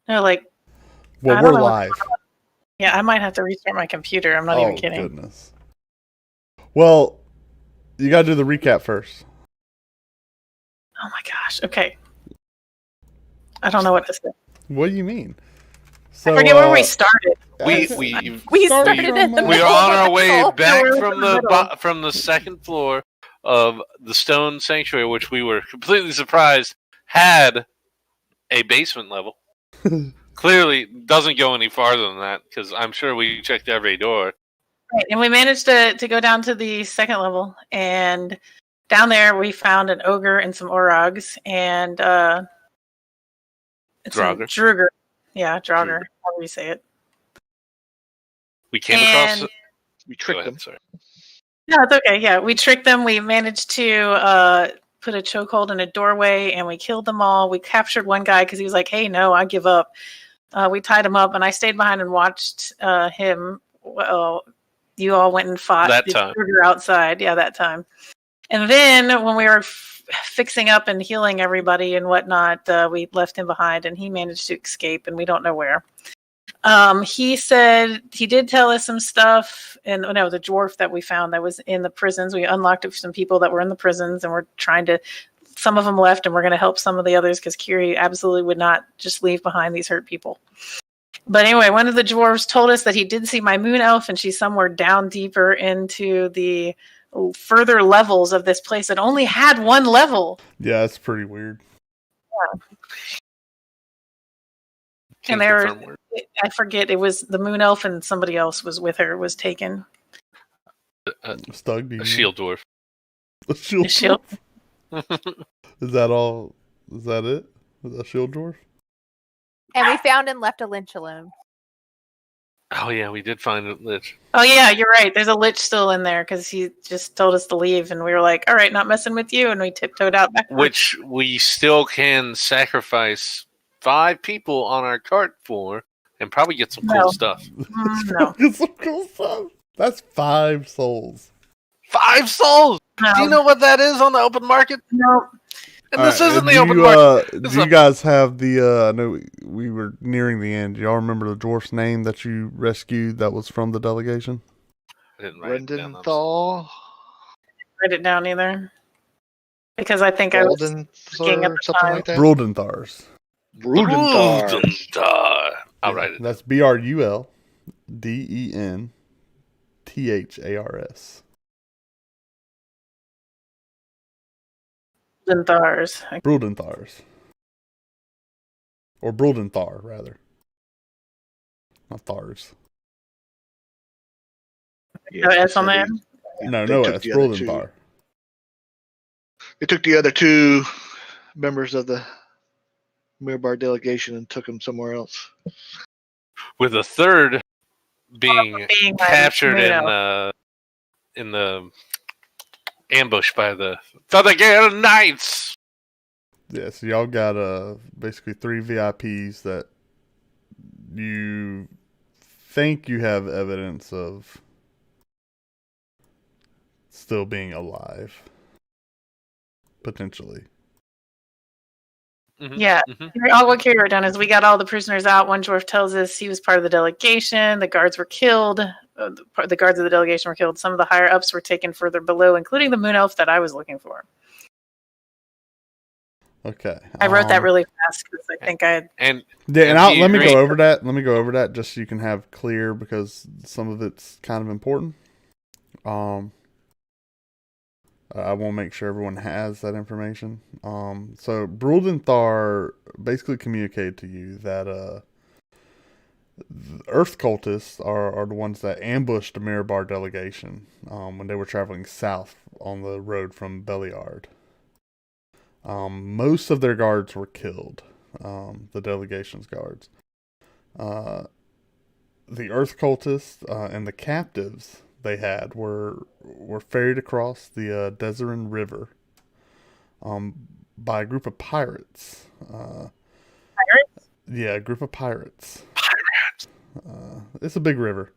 No, like Well, I we're don't know. live. Yeah, I might have to restart my computer. I'm not even kidding. Goodness. Well, you got to do the recap first. Oh my gosh. Okay. I don't know what to say. What do you mean? So, I forget where we started. We started at the we're middle on of our the way middle. back We're from in the middle. from the second floor of the stone sanctuary, which we were completely surprised had a basement level. Clearly doesn't go any farther than that, because I'm sure we checked every door. Right, and we managed to go down to the second level, and down there we found an ogre and some orogs, and it's a Draugr. Druger. Yeah, Draugr, however you say it. We came across. We tricked them. Sorry. No, it's okay. Yeah, we tricked them. We managed to put a chokehold in a doorway, and we killed them all. We captured one guy because he was like, "Hey, no, I give up." We tied him up, and I stayed behind and watched him. Well, you all went and fought That the time. Druger outside. Yeah, that time. And then when we were fixing up and healing everybody and whatnot, we left him behind, and he managed to escape, and we don't know where. He said he did tell us some stuff, and the dwarf that we found that was in the prisons. We unlocked it for some people that were in the prisons, and we're trying to. Some of them left, and we're going to help some of the others because Kiri absolutely would not just leave behind these hurt people. But anyway, one of the dwarves told us that he did see my moon elf, and she's somewhere down deeper into the further levels of this place that only had one level. Yeah, it's pretty weird. Yeah. And there, I forget, it was the moon elf and somebody else was with her, was taken. Stug, a shield dwarf. A shield shield. Is that all? Is that it? Is that a shield dwarf? And we found and left a lich alone. Oh yeah, we did find a lich. Oh yeah, you're right. There's a lich still in there because he just told us to leave, and we were like, "All right, not messing with you," and we tiptoed out back. Which we still can sacrifice 5 people on our cart for, and probably get some cool stuff. No, get some cool stuff. That's 5 souls. 5 souls. No. Do you know what that is on the open market? No. And this isn't the open market. Do you guys have the? I know we were nearing the end. Do y'all remember the dwarf's name that you rescued? That was from the delegation. I didn't write it down. Brendan Write it down either, because I think I was thinking at the something time. like that. Bruldentars. Bruldentars. I'll write it. That's BRULDENTHARS. Bruldentars. Or Bruldenthar, rather. Not Thars. No S on there? No S. Bruldenthar. They took the other 2 members of the Mirbar delegation and took them somewhere else. With a third being captured in the ambush by the Thundergale Knights. Yeah, so y'all got basically 3 VIPs that you think you have evidence of still being alive. Potentially. Mm-hmm. Yeah. Mm-hmm. All what Kiri done is we got all the prisoners out. One dwarf tells us he was part of the delegation. The guards were killed. The guards of the delegation were killed. Some of the higher ups were taken further below, including the moon elf that I was looking for. Okay. I wrote that really fast because I think I had... let me go over that. Let me go over that just so you can have clear, because some of it's kind of important. I want to make sure everyone has that information. So Bruldenthar basically communicated to you that the Earth cultists are the ones that ambushed the Mirbar delegation when they were traveling south on the road from Beliard. Most of their guards were killed, the delegation's guards. The Earth cultists and the captives they had were ferried across the Deserin River by a group of pirates. Pirates? Yeah, a group of pirates. It's a big river.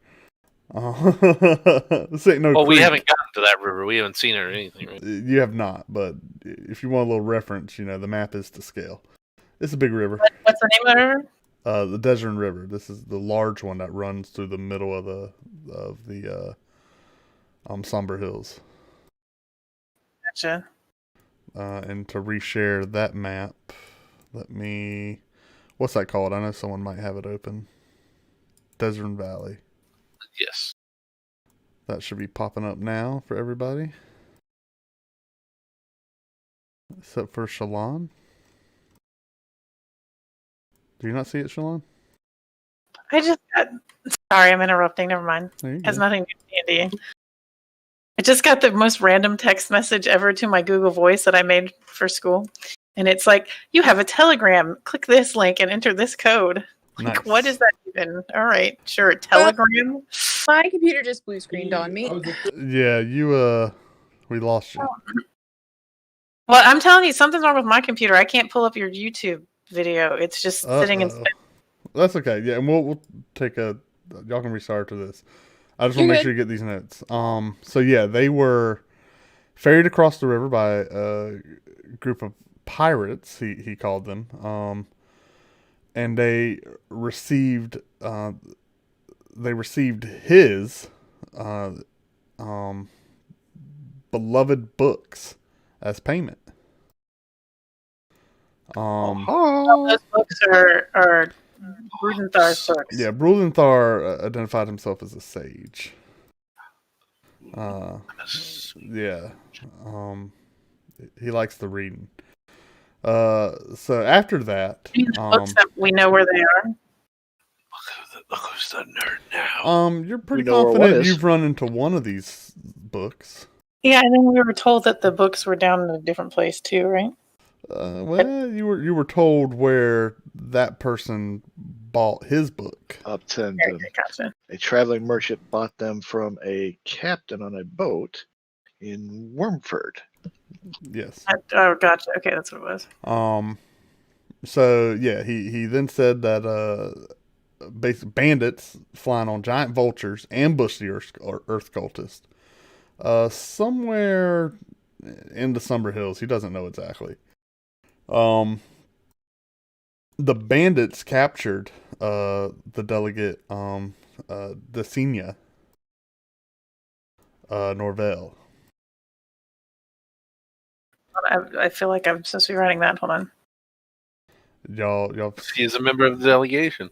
This ain't no creek. We haven't gotten to that river. We haven't seen it or anything, right? You have not, but if you want a little reference, the map is to scale. It's a big river. What's the name of the river? The Desert River. This is the large one that runs through the middle of the Somber Hills. Gotcha. And to reshare that map, what's that called? I know someone might have it open. Desert Valley. Yes. That should be popping up now for everybody. Except for Shalon. Do you not see it, Shalon? I just got, sorry, I'm interrupting. Never mind. There you Has go. nothing to do with D&D. I just got the most random text message ever to my Google Voice that I made for school. And it's like, you have a Telegram. Click this link and enter this code. Like, Nice. what is that even? All right, sure. Telegram. My computer just blue screened on me. Yeah, we lost you. Well, I'm telling you, something's wrong with my computer. I can't pull up your YouTube video. It's just sitting in. That's okay. Yeah, and we'll take y'all can restart to this. I just want to make sure you get these notes. So yeah, they were ferried across the river by a group of pirates. He called them. And they received his beloved books as payment. Those books are Brudenthar's books. Yeah, Brulenthar identified himself as a sage. Yeah. He likes the reading. So after that, Books that we know where they are. Look who's the nerd now. You're pretty We know where one confident is. you've run into one of these books. Yeah, and then we were told that the books were down in a different place too, right? Well, you were told where that person bought his book. Upton. Okay, gotcha. A traveling merchant bought them from a captain on a boat in Wormford. Yes. Oh, gotcha. Okay, that's what it was. So yeah, he then said that bandits flying on giant vultures ambushed the Earth cultist somewhere in the Somber Hills. He doesn't know exactly. The bandits captured the delegate Desinia Norvell. I feel like I'm supposed to be writing that. Hold on. Y'all. He is a member of the delegation.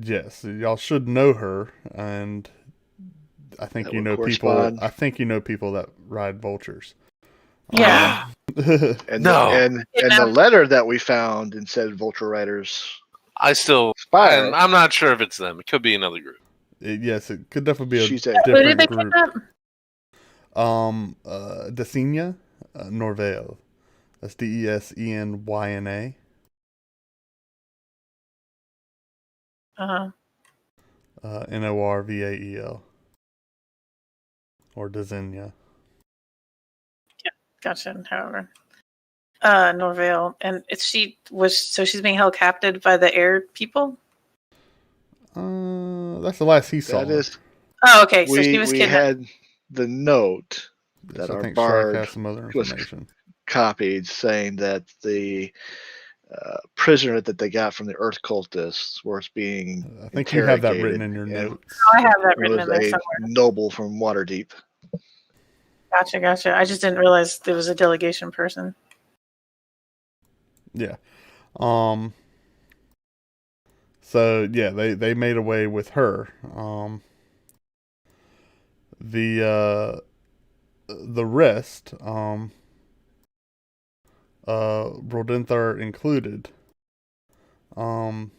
Yes, y'all should know her, and I think That you would know people. correspond. I think you know people that ride vultures. Yeah. And No. and the letter that we found and said Vulture Riders I still, Spire. and I'm not sure if it's them. It could be another group. Yes, it could definitely be She's a a- Who did different they group. kidnap? Desinia Norvell. That's Desenyna. Uh-huh. Norvael. Or Desinia. Gotcha. However, Norvale, and she's being held captive by the air people. That's the last he saw. That is, Oh, okay. So she we was kidnapped. had the note that I our think bard Shrek has some other was- information. copied saying that the prisoner that they got from the Earth cultists was being I think you have that written interrogated, in your and notes. I have that it written was in there a somewhere. noble from Waterdeep. Gotcha. I just didn't realize there was a delegation person. Yeah. So yeah, they made away with her. The rest, Brodinthar included, and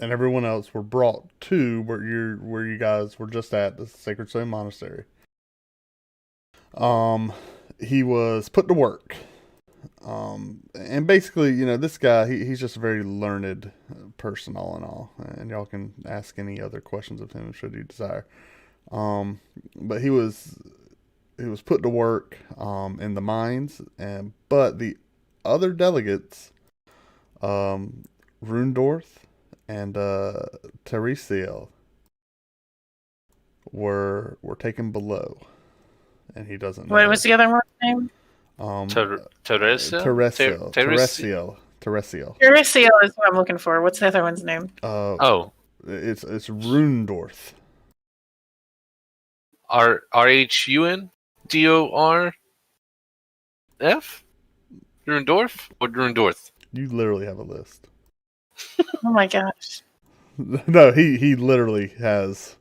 everyone else were brought to where you guys were just at, the Sacred Stone Monastery. He was put to work. And basically, this guy, he's just a very learned person all in all, and y'all can ask any other questions of him should you desire. But he was put to work in the mines, but the other delegates, Rundorth and Teresiel, were taken below, and he doesn't know. What was the other one's name? Teresiel? Teresiel. Teresio. Teresio is what I'm looking for. What's the other one's name? Oh, It's Rundorth. Rhundorf? Rundorf or Rundorth? You literally have a list. Oh my gosh. No, he literally has.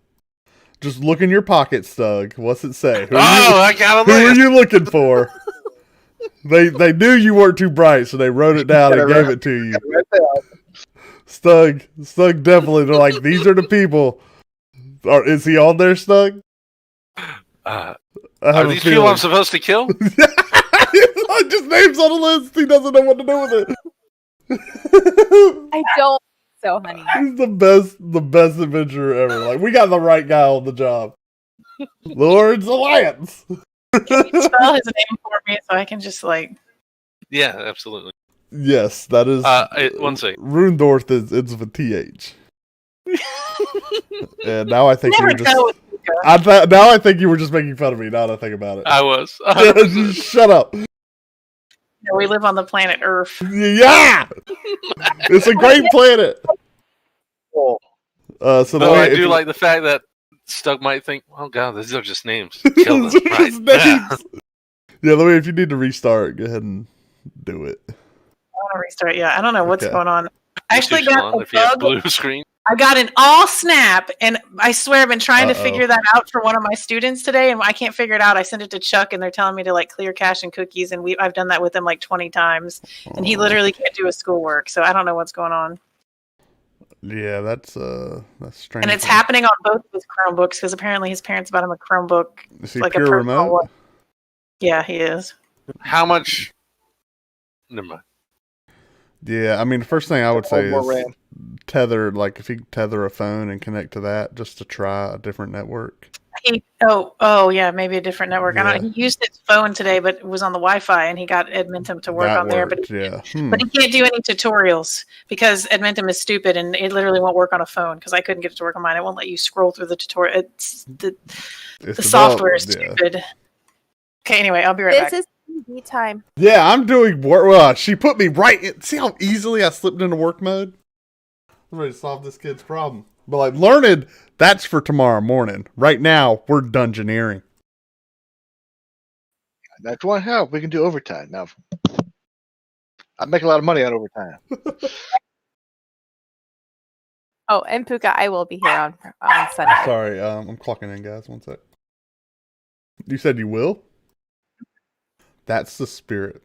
Just look in your pocket, Stug. What's it say? I got a Who are list. you looking for? They knew you weren't too bright, so they wrote it down and gave it to you. Stug definitely. They're like, these are the people. Is he on there, Stug? Are have a these people feeling. I'm supposed to kill? Just names on the list. He doesn't know what to do with it. I don't think so, honey. He's the best adventurer ever. Like, we got the right guy on the job. Lord's Alliance. Can you spell his name for me so I can just like? Yeah, absolutely. Yes, that is. One second. Rundorth it's with TH. And now I think you were just. Now I think you were just making fun of me. Now that I think about it, I was. Shut up. No, we live on the planet Earth. Yeah, it's a great planet. So Though I do like the fact that Stug might think, "Oh God, these are just names." Kill them. Right. Yeah, let me. If you need to restart, go ahead and do it. I want to restart. Yeah, I don't know what's going on. I actually Too got long the if you have bug. blue screen. I got an all snap, and I swear I've been trying to figure that out for one of my students today, and I can't figure it out. I sent it to Chuck, and they're telling me to like clear cache and cookies, and I've done that with him like 20 times, and he literally can't do his schoolwork. So I don't know what's going on. Yeah, that's strange. And it's happening on both of his Chromebooks because apparently his parents bought him a Chromebook. Is he like pure a personal remote? one. Yeah, he is. How much? Never mind. Yeah, I mean, the first thing I would say More is RAM. tether. Like, if you tether a phone and connect to that, just to try a different network. Yeah, maybe a different network. I don't know. He used his phone today, but it was on the Wi-Fi, and he got Edmentum to work That on there. worked, But but he can't do any tutorials because Edmentum is stupid, and it literally won't work on a phone because I couldn't get it to work on mine. It won't let you scroll through the tutorial. The software is stupid. Okay, anyway, I'll be right back. This is TV time. Yeah, I'm doing work. Well, she put me right in. See how easily I slipped into work mode? I'm ready to solve this kid's problem. But like, learned, that's for tomorrow morning. Right now, we're dungeoneering. That's one help. We can do overtime. Now, I make a lot of money on overtime. Oh, and Pookha, I will be here on Sunday. Sorry, I'm clocking in, guys. One sec. You said you will? That's the spirit.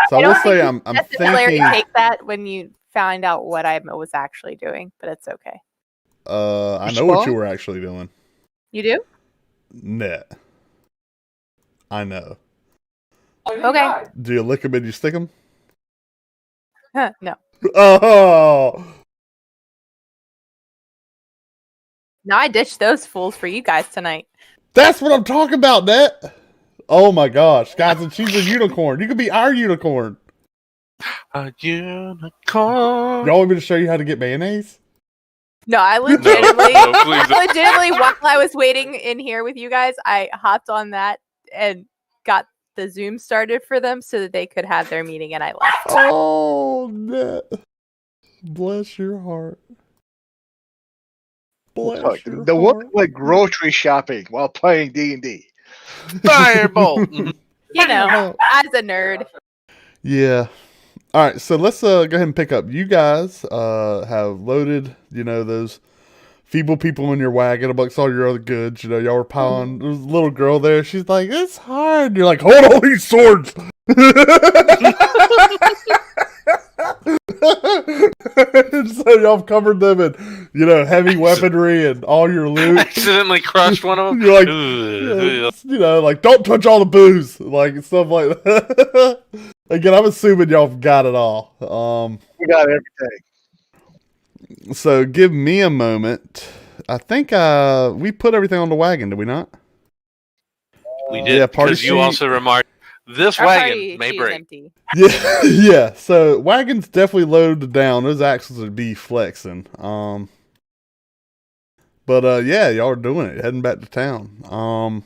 So I will say I'm thinking. Take that when you found out what I was actually doing, but it's okay. I know what you were actually doing. You do? Net. I know. Okay. Do you lick them and you stick them? No. Oh. Now I ditched those fools for you guys tonight. That's what I'm talking about, Net. Oh my gosh, guys, and she's a unicorn. You could be our unicorn. A unicorn. Y'all want me to show you how to get mayonnaise? No, I legitimately, No, please don't. while I was waiting in here with you guys, I hopped on that and got the Zoom started for them so that they could have their meeting, and I left. Oh, Net. Bless your heart. Bless your The heart. one went grocery shopping while playing D&D. Firebolt. You know, as a nerd. Yeah. All right, so let's go ahead and pick up. You guys have loaded, those feeble people in your wagon amongst all your other goods. Y'all were piling. There was a little girl there. She's like, it's hard. You're like, hold all these swords. So y'all covered them in, heavy weaponry and all your loot. Accidentally crushed one of them. You're like, like, don't touch all the booze, like stuff like that. Again, I'm assuming y'all got it all. We got everything. So give me a moment. I think we put everything on the wagon, did we not? We did, because you also remarked, this Our wagon party may sheet is break. empty. Yeah, yeah. So wagon's definitely loaded down. Those axles would be flexing. But yeah, y'all are doing it, heading back to town. And you guys know how to get there, and you think, I don't know, maybe 10 minutes. 10 minutes. All right. All right, so let's say I'm thinking. Yeah, so wagon's definitely loaded down. Those axles would be flexing. But yeah, y'all are doing it, heading back to town. But yeah, y'all are doing it, heading back to town.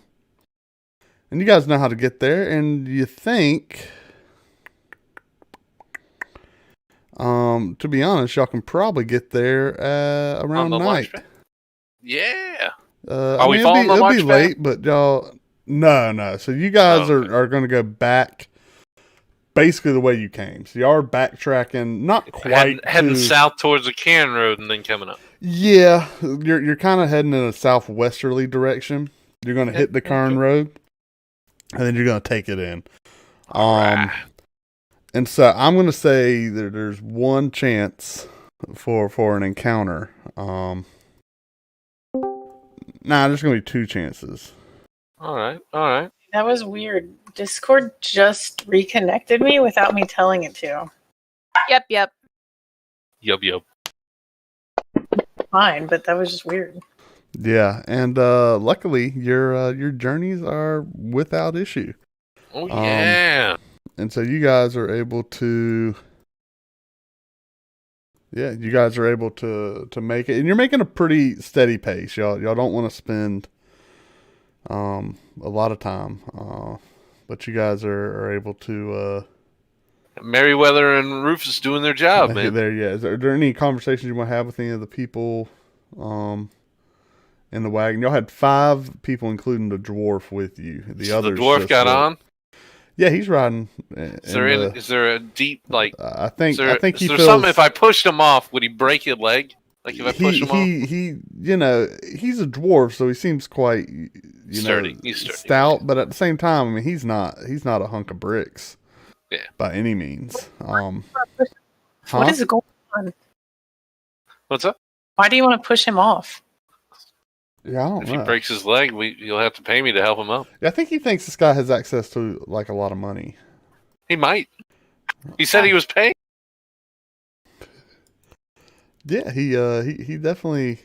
And you guys know how to get there, and you think To be honest, y'all can probably get there around the night. launch pad? Yeah. I we mean, following the it'll be launch pad? late, but y'all, no. So you guys Oh, okay. are going to go back basically the way you came. So y'all are backtracking, not quite Heading south towards the Cairn Road and then coming up. Yeah, you're kind of heading in a southwesterly direction. You're going to hit the Cairn Road, and then you're going to take it in. Right. And so I'm going to say that there's one chance for an encounter. There's going to be two chances. All right. That was weird. Discord just reconnected me without me telling it to. Yep. Yup. Fine, but that was just weird. Yeah, and luckily your journeys are without issue. Oh yeah. And so you guys are able to make it, and you're making a pretty steady pace. Y'all don't want to spend a lot of time, but you guys are able to Merriweather and Rufus doing their job, make man. it there. Yeah, are there any conversations you want to have with any of the people in the wagon? Y'all had 5 people, including the dwarf, with you. The So the others dwarf just got on. Yeah, he's riding. Is there a deep like? I think Is he there feels something? If I pushed him off, would he break his leg? Like if I push him off? He he's a dwarf, so he seems quite Sturdy. He's sturdy. stout, but at the same time, I mean, he's not a hunk of bricks. Yeah. By any means. What is going on? What's up? Why do you want to push him off? Yeah, I don't If know. he breaks his leg, you'll have to pay me to help him up. I think he thinks this guy has access to like a lot of money. He might. He said he was paying. Yeah, he definitely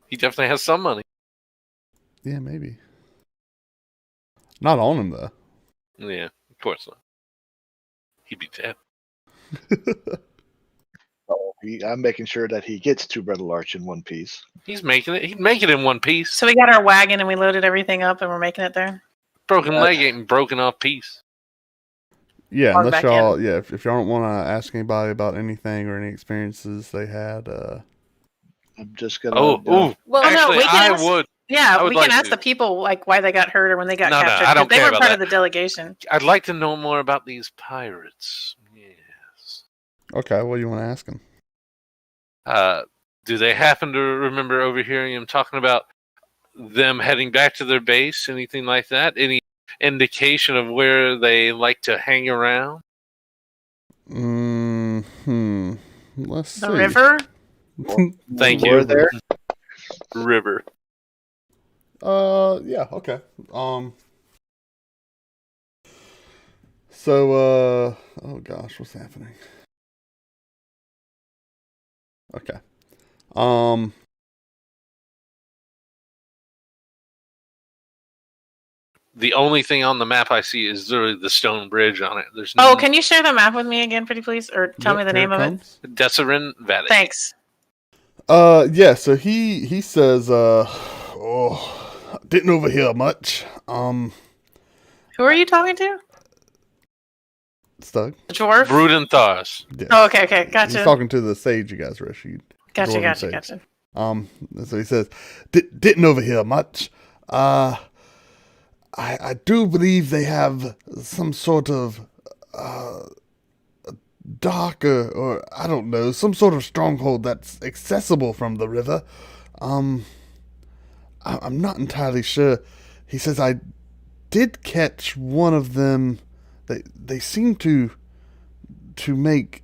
He definitely has some money. yeah, maybe. Not on him though. Yeah, of course not. He'd be dead. I'm making sure that he gets 2 bread larch in one piece. He's making it. He'd make it in one piece. So we got our wagon and we loaded everything up and we're making it there. Broken leg ain't broken off piece. Yeah, Log unless back y'all in. if y'all don't want to ask anybody about anything or any experiences they had, I'm just gonna. Well, actually, we can I ask- would. Yeah, I would we can like ask to. the people like why they got hurt or when they got No, captured. I don't 'cause they care were about part that. of the delegation. I'd like to know more about these pirates. Yes. okay, what do you want to ask him? Do they happen to remember overhearing him talking about them heading back to their base? Anything like that? Any indication of where they like to hang around? Let's see. The river? Thank We're you. there. River. Yeah, okay. So, oh gosh, what's happening? Okay. The only thing on the map I see is literally the stone bridge on it. There's Oh, no can you share the map with me again, pretty please? Or tell me the name of it? Desserin Valley. Thanks. Yeah, so he says, didn't overhear much. Who are you talking to? Stug. The dwarf? Brudenthars. Yeah. Oh, okay, gotcha. He's talking to the sage you guys rescued. Dwarven sage. Gotcha. So he says, didn't overhear much. I do believe they have some sort of dock or I don't know, some sort of stronghold that's accessible from the river. I'm not entirely sure. He says I did catch one of them. They seem to make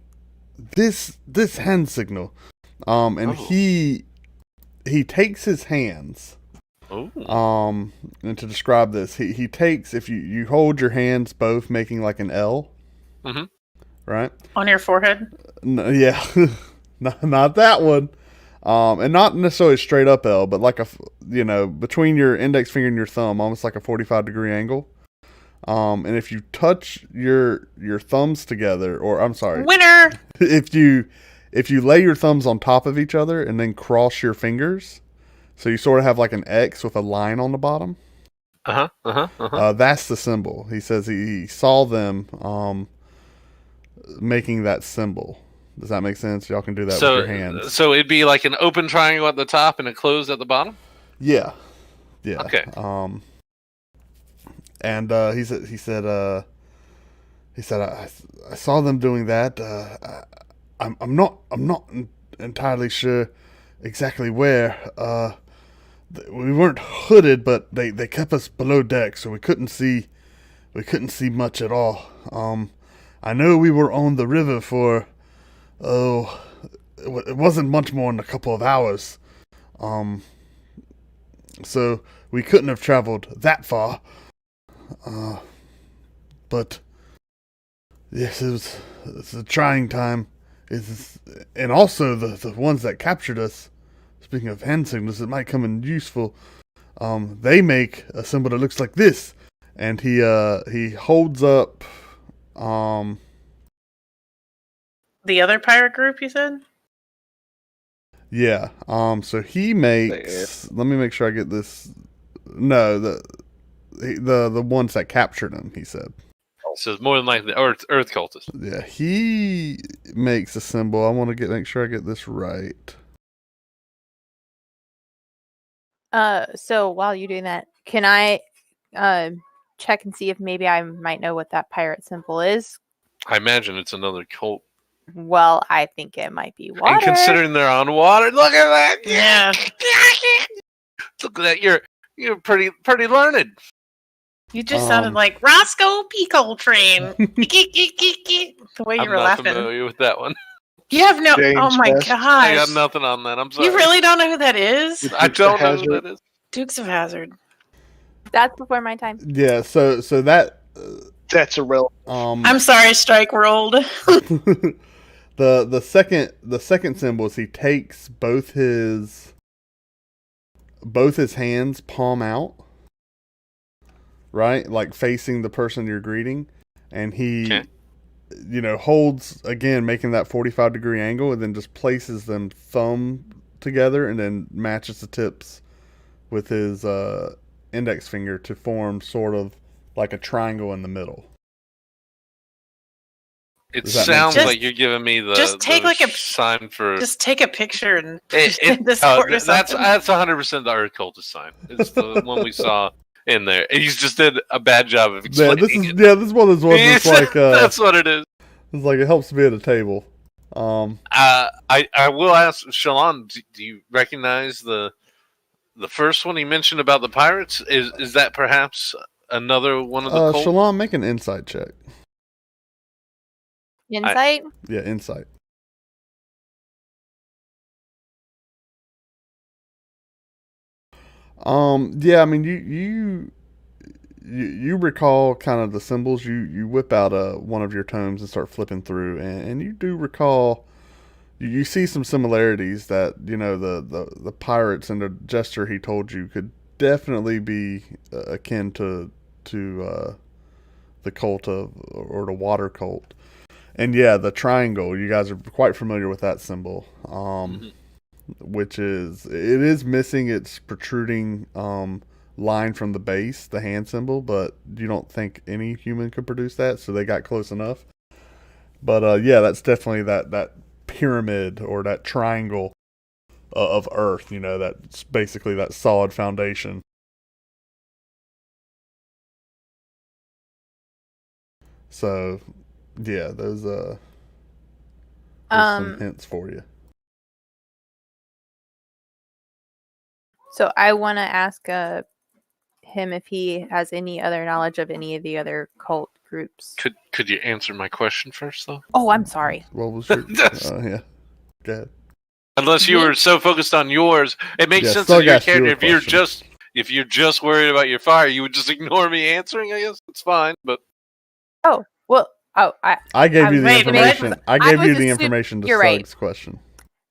this hand signal. He takes his hands. Oh. And to describe this, he takes, if you hold your hands both making like an L. Mm-hmm. Right? On your forehead? No, yeah. not that one. And not necessarily straight up L, but like between your index finger and your thumb, almost like a 45-degree angle. And if you touch your thumbs together, or I'm sorry. Winner! If you lay your thumbs on top of each other and then cross your fingers, so you sort of have like an X with a line on the bottom. That's the symbol. He says he saw them making that symbol. Does that make sense? Y'all can do that with your hands. So it'd be like an open triangle at the top and a closed at the bottom? Yeah. Okay. And he said I saw them doing that. I'm not entirely sure exactly where. We weren't hooded, but they kept us below deck, so we couldn't see much at all. I know we were on the river for it wasn't much more than a couple of hours. So we couldn't have traveled that far. But yes, it's a trying time. And also the ones that captured us. Speaking of hand signals, it might come in useful. They make a symbol that looks like this, and he holds up. The other pirate group, you said? Yeah. So he makes. Let me make sure I get this. No, the ones that captured him. He said. So it's more than likely the Earth cultists. Yeah, he makes a symbol. I want to make sure I get this right. So while you're doing that, can I check and see if maybe I might know what that pirate symbol is? I imagine it's another cult. Well, I think it might be water. And considering they're on water, look at that! Yeah. Look at that! You're pretty learned. You just sounded like Roscoe P. Coltrane. The way you were I'm not laughing. familiar with that one. You have no. James Oh my West. gosh. I got nothing on that. I'm sorry. You really don't know who that is? I don't know who that is. Dukes of Hazzard. That's before my time. Yeah. So that. That's irrelevant. I'm sorry, Strike rolled. the second symbol is he takes both his hands palm out, right, like facing the person you're greeting, and he holds again, making that 45-degree angle, and then just places them thumb together, and then matches the tips with his index finger to form sort of like a triangle in the middle. It sounds like you're giving me the sign for. Just take a picture and that's 100% the Earth cultist sign. It's the one we saw in there. And he's just did a bad job of explaining it. This is one of those ones. It's like that's what it is. It's like it helps me at a table. I will ask Shalon, do you recognize the first one he mentioned about the pirates? Is that perhaps another one of the cults? Shalon, make an insight check. Insight? Yeah, insight. Yeah, I mean, you recall kind of the symbols. You whip out one of your tomes and start flipping through, and you do recall. You see some similarities that the pirates and the gesture he told you could definitely be akin to the cult or the water cult. And yeah, the triangle, you guys are quite familiar with that symbol, which it is missing its protruding line from the base, the hand symbol, but you don't think any human could produce that, so they got close enough. But yeah, that's definitely that pyramid or that triangle of Earth, that's basically that solid foundation. So... yeah, those some hints for you. So I want to ask him if he has any other knowledge of any of the other cult groups. Could you answer my question first, though? Oh, I'm sorry. What was your... yeah. Go ahead. Unless you were so focused on yours, it makes sense that your character. If you're just worried about your fire, you would just ignore me answering. I guess it's fine, but I gave you the information. I gave you the information to Stug's question.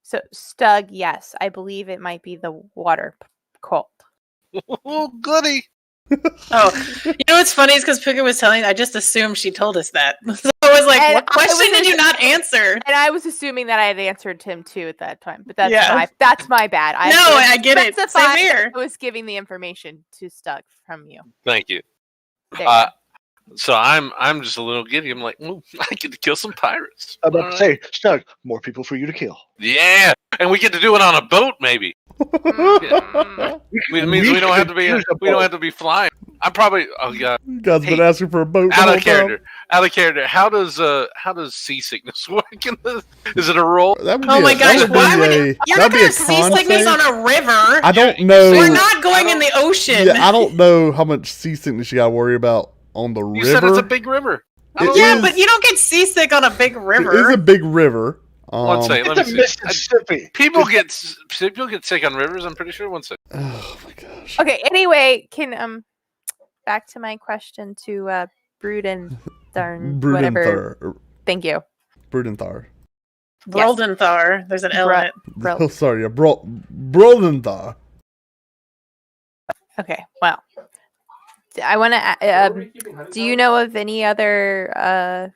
So Stug, yes, I believe it might be the water cult. Oh, goody! Oh, you know what's funny is because Puka was telling, I just assumed she told us that. So I was like, And what I question was did you not answer? And I was assuming that I had answered him too at that time, but that's Yeah. my bad. No, I get it. Same specified here. that I was giving the information to Stuck from you. Thank you. There you go. So I'm just a little giddy. I'm like, ooh, I get to kill some pirates. I'm about to say, Snug, more people for you to kill. Yeah, and we get to do it on a boat, maybe. It means we don't have to be flying. I'm probably You guys been asking for a boat. the out whole of character. Out of character. How does seasickness work? Is it a roll? That would Oh be my that gosh, would be why would a- you're that'd not be going a to see con sickness save. on a river? I don't know. We're not going in the ocean. Yeah, I don't know how much seasickness you got to worry about on the river. You said it's a big river. Yeah, but you don't get seasick on a big river. It is a big river. One second, let It's me a see. Mississippi. People get sick on rivers. I'm pretty sure. One second. Oh my gosh. Okay. Anyway, can back to my question to Bruden, whatever. Brudenthar. Thank you. Brudenthar. Broldenthar. There's an L in it. Oh, sorry. Yeah, Brudenthar. Okay. Well, I want to. Do you know of any other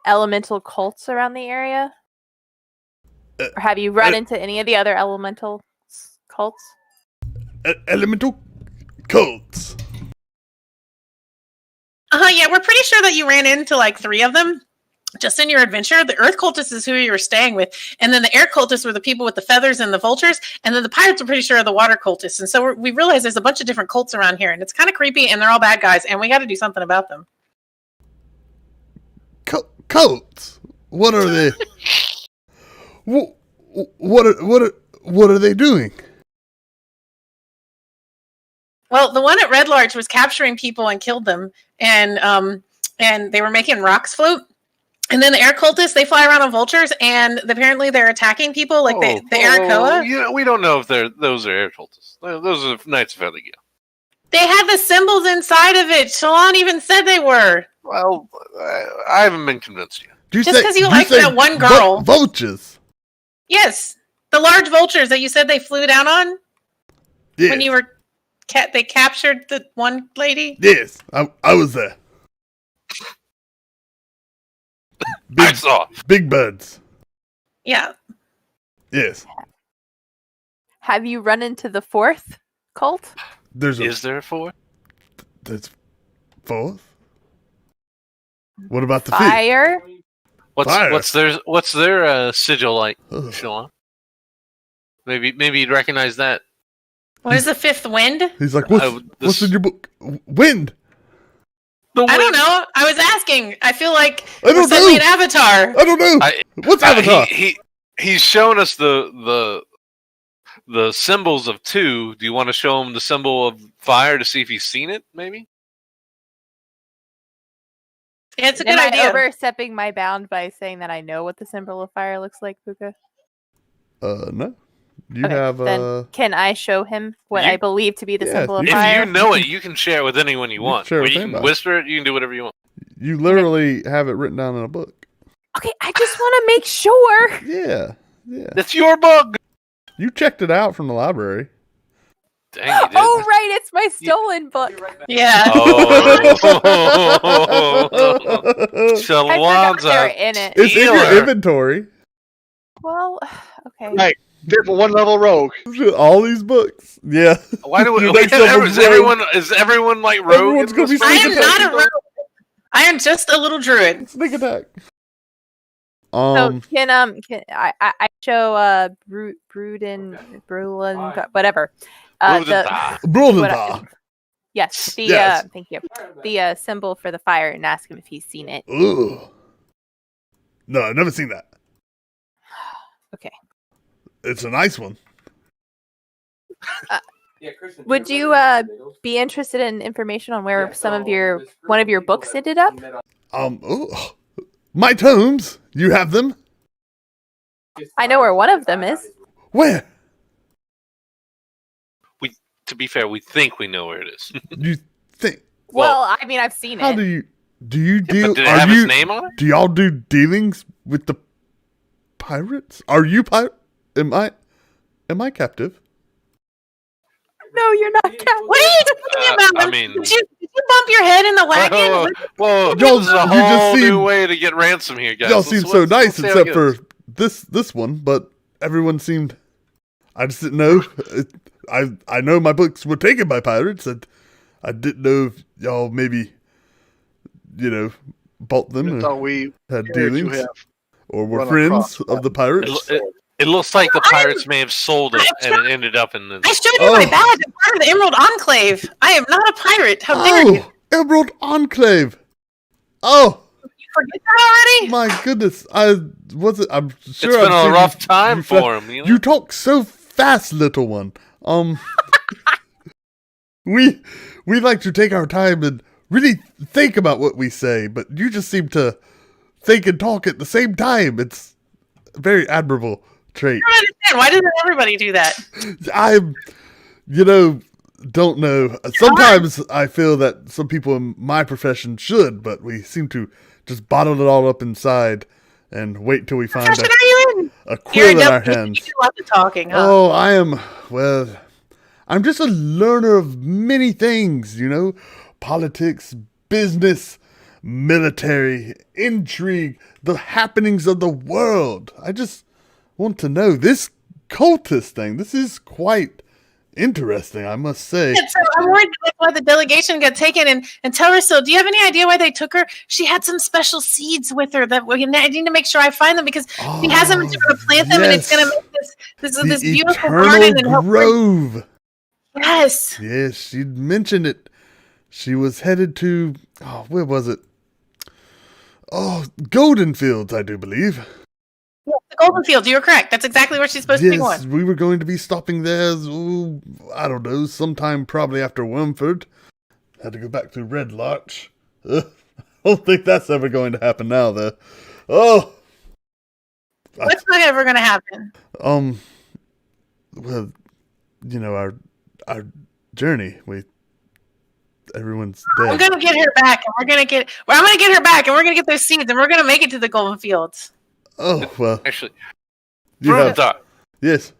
elemental cults around the area? Or have you run into any of the other elemental cults? Elemental cults. Yeah, we're pretty sure that you ran into like 3 of them just in your adventure. The Earth cultists is who you were staying with, and then the Air cultists were the people with the feathers and the vultures, and then the pirates were pretty sure are the Water cultists. And so we realized there's a bunch of different cults around here, and it's kind of creepy, and they're all bad guys, and we got to do something about them. Cults. What are they? What are they doing? Well, the one at Red Larch was capturing people and killed them, and they were making rocks float. And then the air cultists, they fly around on vultures, and apparently they're attacking people, like the Arakoa. Yeah, we don't know if those are air cultists. Those are Knights of Elgin. They had the symbols inside of it. Shalon even said they were. Well, I haven't been convinced yet. Just because you like that one girl. Vultures. Yes, the large vultures that you said they flew down on. Yes. When you were, they captured the one lady. Yes, I was there. I saw big birds. Yeah. Yes. Have you run into the 4th cult? Is there a 4th? There's 4th. What about the fire? What's their sigil like, Shalon? Maybe you'd recognize that. What is the 5th wind? He's like, what's in your book? Wind. I don't know. I was asking. I feel like we're suddenly an Avatar. I don't know. What's Avatar? He's shown us the symbols of 2. Do you want to show him the symbol of fire to see if he's seen it? Maybe. Yeah, it's a good Am idea. I overstepping my bound by saying that I know what the symbol of fire looks like, Puka? No. You have. Then can I show him what I believe to be the symbol of if fire? If you know it, you can share it with anyone you want. Share Or with you can anybody. whisper it. You can do whatever you want. You literally have it written down in a book. Okay, I just want to make sure. Yeah. That's your book. You checked it out from the library. Dang, you did. Oh, right, it's my stolen book. Yeah. Shalon's they're in it. It's in your inventory. Well, okay. Right. Different 1-level rogue. All these books. Yeah. Why do we? Your next level's rogue. Is everyone like rogue? Everyone's gonna be I sneak am attack. not a rogue. I am just a little druid. Sneak attack. So can I show Brulin, whatever. Brudenthar. Yes, Yes. thank you. The symbol for the fire, and ask him if he's seen it. Ugh. No, I've never seen that. Okay. It's a nice one. Would you be interested in information on where one of your books ended up? My tomes. You have them? I know where one of them is. Where? To be fair, we think we know where it is. You think? Well, I mean, I've seen How it. do you deal? But did it have his name on it? Do y'all do dealings with the pirates? Are you pirate? Am I captive? No, you're not Cat. What are you talking about? I mean- did you bump your head in the wagon? Whoa, Y'all- this is a you just whole new seem- way to get ransom here, guys. Y'all Let's- seem let's- so let's nice, see how it except goes. for this one. But everyone seemed. I just didn't know. I know my books were taken by pirates, and I didn't know if y'all maybe, bought them That's or all we had cared to dealings, have. or were run friends across. of the pirates. It looks like the pirates may have sold it, and it ended up in the. I showed you my Oh. badge. I'm part of the Emerald Enclave. I am not a pirate. How dare you? Emerald Enclave. Oh You forget that already? my goodness! I'm sure It's been I've a seen rough you time fa- for him. You know? You talk so fast, little one. We like to take our time and really think about what we say, but you just seem to think and talk at the same time. It's a very admirable trait. I don't understand. Why doesn't everybody do that? I'm, don't know. Sometimes I feel that some people in my profession should, but we seem to just bottle it all up inside and wait till we find Profession are you in? a You're quill a in our devil. hands. You do lots of talking, huh? Oh, I'm just a learner of many things, politics, business, military, intrigue, the happenings of the world. I just want to know this cultist thing. This is quite interesting, I must say. Yeah, so I'm worried that's why the delegation got taken. And tell her so. Do you have any idea why they took her? She had some special seeds with her that I need to make sure I find them because she has them and she's going to plant them and it's going to make this beautiful garden and help. grove. Yes. Yes, she mentioned it. She was headed to, where was it? Oh, Golden Fields, I do believe. Yeah, the Golden Fields. You're correct. That's exactly where she's supposed to be Yes, going. we were going to be stopping there, I don't know, sometime probably after Wormford. Had to go back through Red Larch. I don't think that's ever going to happen now, though. Oh! What's not ever going to happen? Well, our journey, everyone's I'm dead. going to get her back, and I'm going to get her back, and we're going to get those seeds, and we're going to make it to the Golden Fields. Oh, well, Actually, you have, Doc, yes.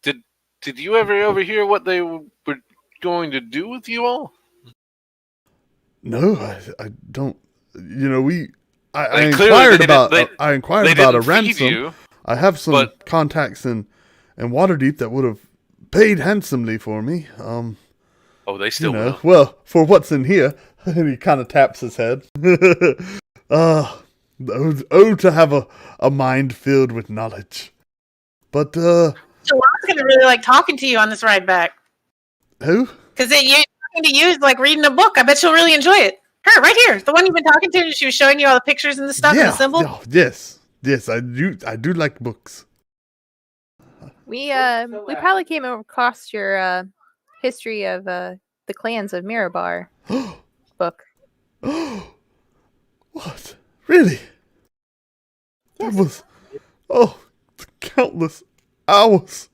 did you ever overhear what they were going to do with you all? No, I don't. I Like, inquired they about didn't- I inquired They about a didn't feed ransom. you. I have some but- contacts in Waterdeep that would have paid handsomely for me. Oh, they still will. Well, for what's in here. And he kind of taps his head. Oh, to have a mind filled with knowledge. But, So I'm going to really like talking to you on this ride back. who? Because you're talking to you is like reading a book. I bet she'll really enjoy it. Her, right here. The one you've been talking to, and she was showing you all the pictures and the stuff and the symbol. Yeah, yes, I do like books. We probably came across your history of the clans of Mirabar book. What? Really? That was, the countless hours.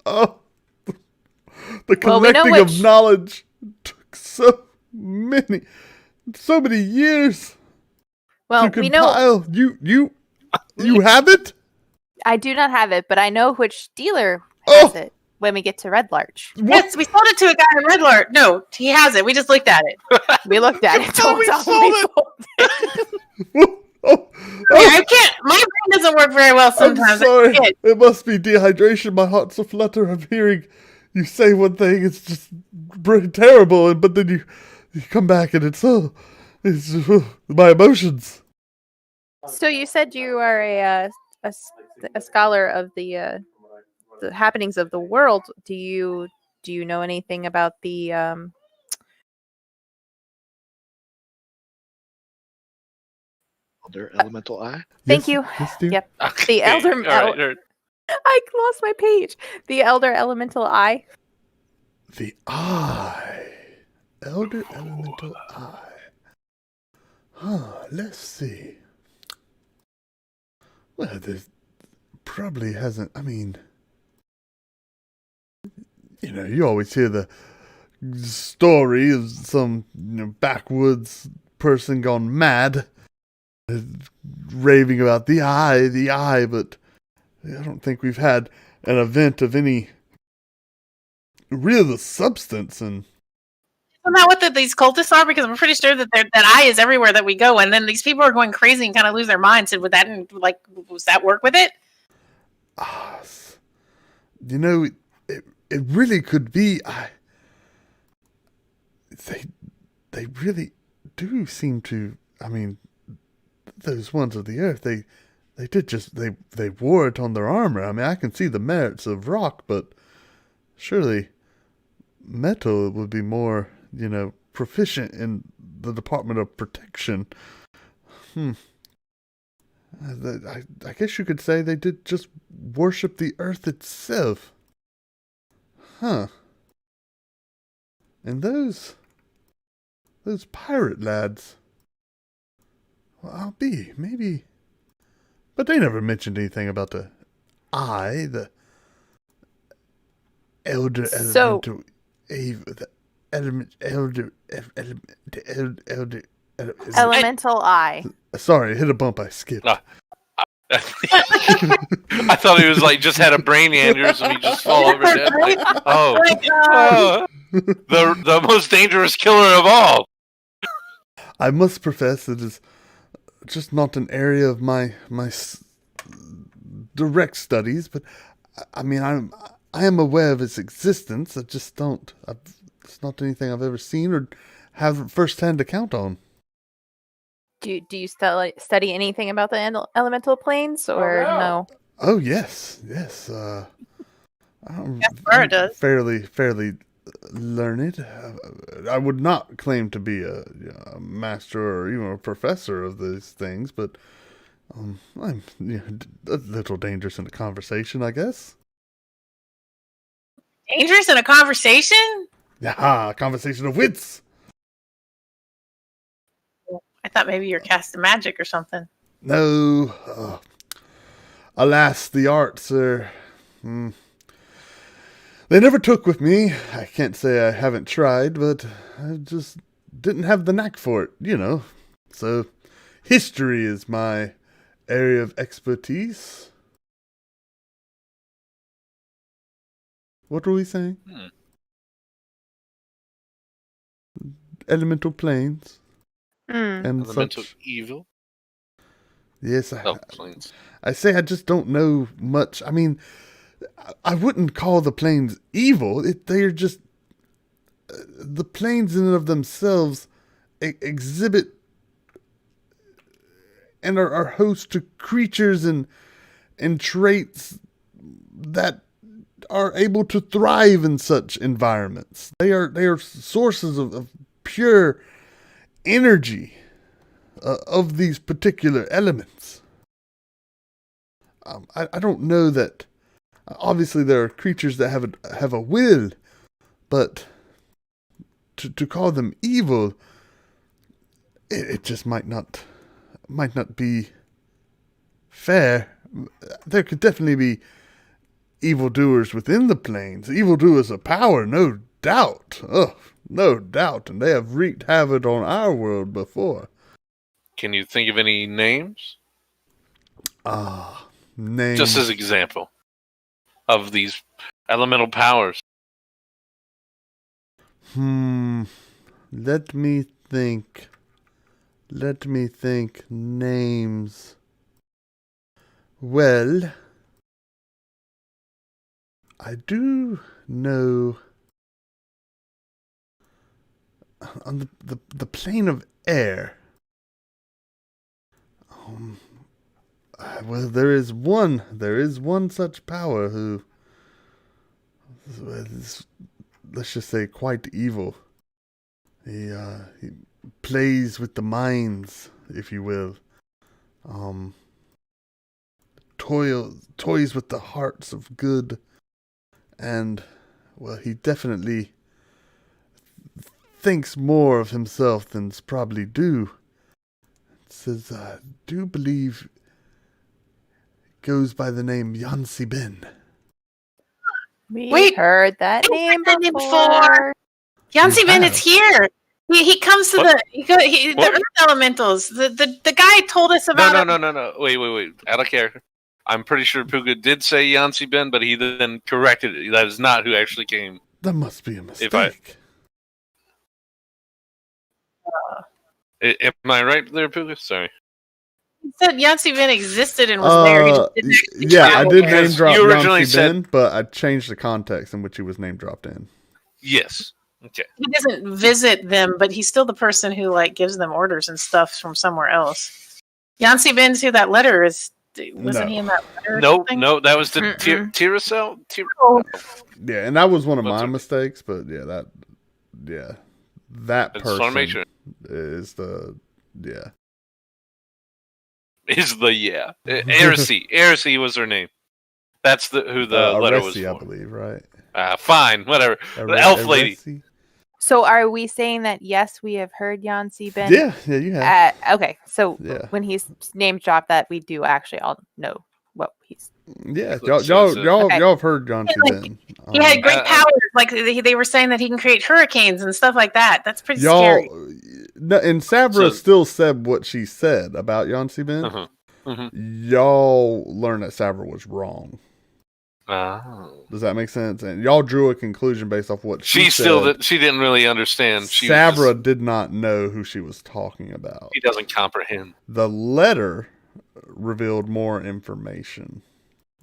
Oh, the Well, we know collecting which- of knowledge took so many years Well, to we know compile. You have it? I do not have it, but I know which dealer has it when we get to Red Larch. Yes, we sold it to a guy in Red Larch. No, he has it. We just looked at it. We looked at it. thought we Told us sold we it. sold it. I can't. My brain doesn't work very well sometimes. I'm sorry. I forget. It must be dehydration. My heart's aflutter. I'm hearing you say one thing. It's just terrible, but then you come back and it's just, my emotions. So you said you are a scholar of the happenings of the world. Do you know anything about the Elder Elemental Eye. Thank Yes, you. yes, dear. Yep. Okay, Elder- all right, all right. I lost my page. The Elder Elemental Eye. The eye. Elder Elemental Eye. Let's see. Well, there probably hasn't. I mean, you always hear the story of some backwoods person gone mad, raving about the eye, but I don't think we've had an event of any real substance and. Isn't that what these cultists are? Because I'm pretty sure that that eye is everywhere that we go, and then these people are going crazy and kind of lose their minds. And would that was that work with it? You know, it really could be. They really do seem to. I mean, those ones of the earth, they wore it on their armor. I mean, I can see the merits of rock, but surely metal would be more, proficient in the Department of Protection. I guess you could say they did just worship the earth itself. Huh. And those pirate lads. Well, I'll be, maybe. But they never mentioned anything about the eye, the elder elemental the elemental eye. Sorry, hit a bump. I skipped. I thought he was just had a brain aneurysm. He just fall over dead. The most dangerous killer of all. I must profess it is just not an area of my direct studies, but I mean I am aware of its existence. I just don't. It's not anything I've ever seen or have first-hand account on. Do you study anything about the elemental planes, or no? Oh yes. I'm does. fairly learned. I would not claim to be a master or even a professor of these things, but I'm a little dangerous in a conversation, I guess. Dangerous in a conversation? Yeah, conversation of wits. I thought maybe you're casting magic or something. No. Alas, the arts are... They never took with me. I can't say I haven't tried, but I just didn't have the knack for it, So, history is my area of expertise. What were we saying? Elemental planes. And elemental such. evil. Yes, planes. I say I just don't know much. I mean, I wouldn't call the planes evil. They're just the planes in and of themselves exhibit and are host to creatures and traits that are able to thrive in such environments. They are sources of pure energy of these particular elements. I don't know that. Obviously, there are creatures that have a will, but to call them evil, it just might not be fair. There could definitely be evildoers within the planes, evildoers of power, no doubt. Oh, no doubt, and they have wreaked havoc on our world before. Can you think of any names? Names. Just as example of these elemental powers. Let me think. Names. Well, I do know on the plane of air. Well, there is one such power who is, let's just say, quite evil. He plays with the minds, if you will. Toys with the hearts of good, and well, he definitely thinks more of himself than's probably due. It says, I do believe goes by the name Yancy Ben. We heard that name before. Yancy Ben is here. He comes to the Earth Elementals. The guy told us about No. Wait. Out of character. I'm pretty sure Pookha did say Yancy Ben, but he then corrected it. That is not who actually came. That must be a mistake. Am I right there, Pookha? Sorry. He said Yancy Ben existed and was there. He just didn't actually yeah, I travel did there. name drop You originally Yancy said- Ben, but I changed the context in which he was name dropped in. Yes. Okay. He doesn't visit them, but he's still the person who like gives them orders and stuff from somewhere else. Yancy Ben, who that letter is. Wasn't No. he in that letter? Or Nope, something? no, that was the Mm-mm. Tiracell. Oh, Yeah, and that was one of That's my okay. mistakes, but that I just want to make person sure. is the Is the Heresy was her name. That's who the letter was Aresi, I for. believe, right? Fine, whatever. The elf lady. Aresi? So are we saying that yes, we have heard Yancy Ben? Yeah, you have. Okay, so Yeah. when he's name dropped that, we do actually all know what he's. Yeah, Let's y'all see. have heard John C. like, Ben. he had great Uh, powers. Like they were saying that he can create hurricanes and stuff like that. That's pretty y'all, scary. and Sabra So- still said what she said about Yancy Ben. Uh-huh. Mhm. Y'all learned that Sabra was wrong. Oh. Does that make sense? And y'all drew a conclusion based off what she said. She didn't really understand. Sabra did not know who she was talking about. She doesn't comprehend. The letter revealed more information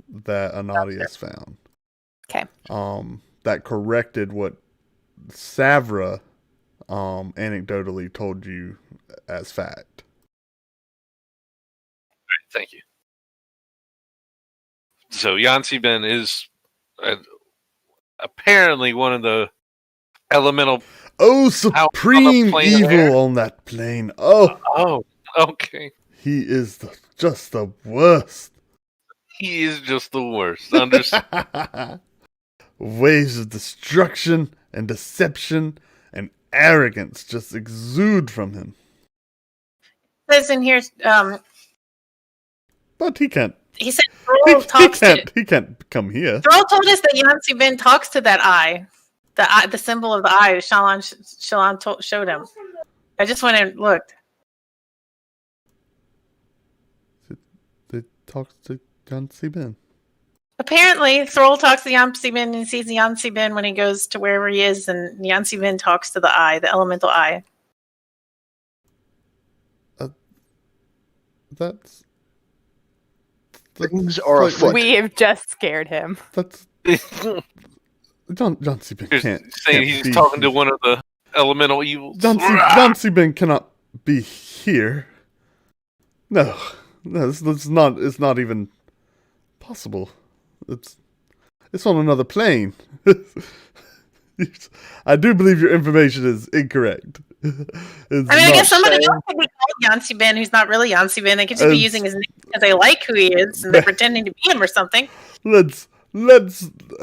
that Anadius found. Okay. That corrected what Savra anecdotally told you as fact. Thank you. So Yancy Ben is apparently one of the elemental. Oh, supreme plane of evil air? on that plane. Oh, Oh, okay. he is just the worst. He is just the worst. Understand? Waves of destruction and deception and arrogance just exude from him. It says in here, But he can't. he said Thrall talks to. He can't come here. Thrall told us that Yancy Ben talks to that eye, the symbol of the eye. Shalon showed him. I just went and looked. They talk to Yancy Ben. Apparently, Thrall talks to Yancy Ben and sees Yancy Ben when he goes to wherever he is, and Yancy Ben talks to the eye, the elemental eye. That's Things are like- afoot. We have just scared him. That's John C. Ben You're can't. saying can't he's be talking to here. one of the elemental evils. John C. Ben cannot be here. No, it's not. It's not even possible. It's on another plane. I do believe your information is incorrect. I guess somebody else could be called Yancy Ben who's not really Yancy Ben. They could just be using his name because they like who he is and they're pretending to be him or something. Let's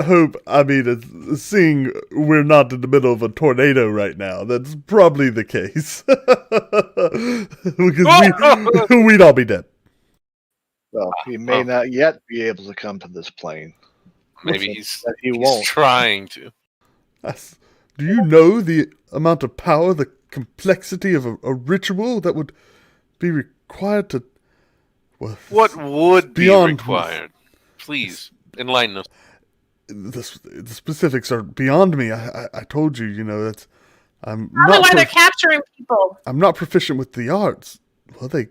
hope. I mean, seeing we're not in the middle of a tornado right now, that's probably the case. Because we'd all be dead. Well, he may not yet be able to come to this plane. Maybe he's He won't. trying to. Do you know the amount of power, the complexity of a ritual that would be required to? Well, What would be beyond- required? Please enlighten us. the specifics are beyond me. I told you, that's. I'm I don't know not. why they're capturing people. I'm not proficient with the arts. Well, they.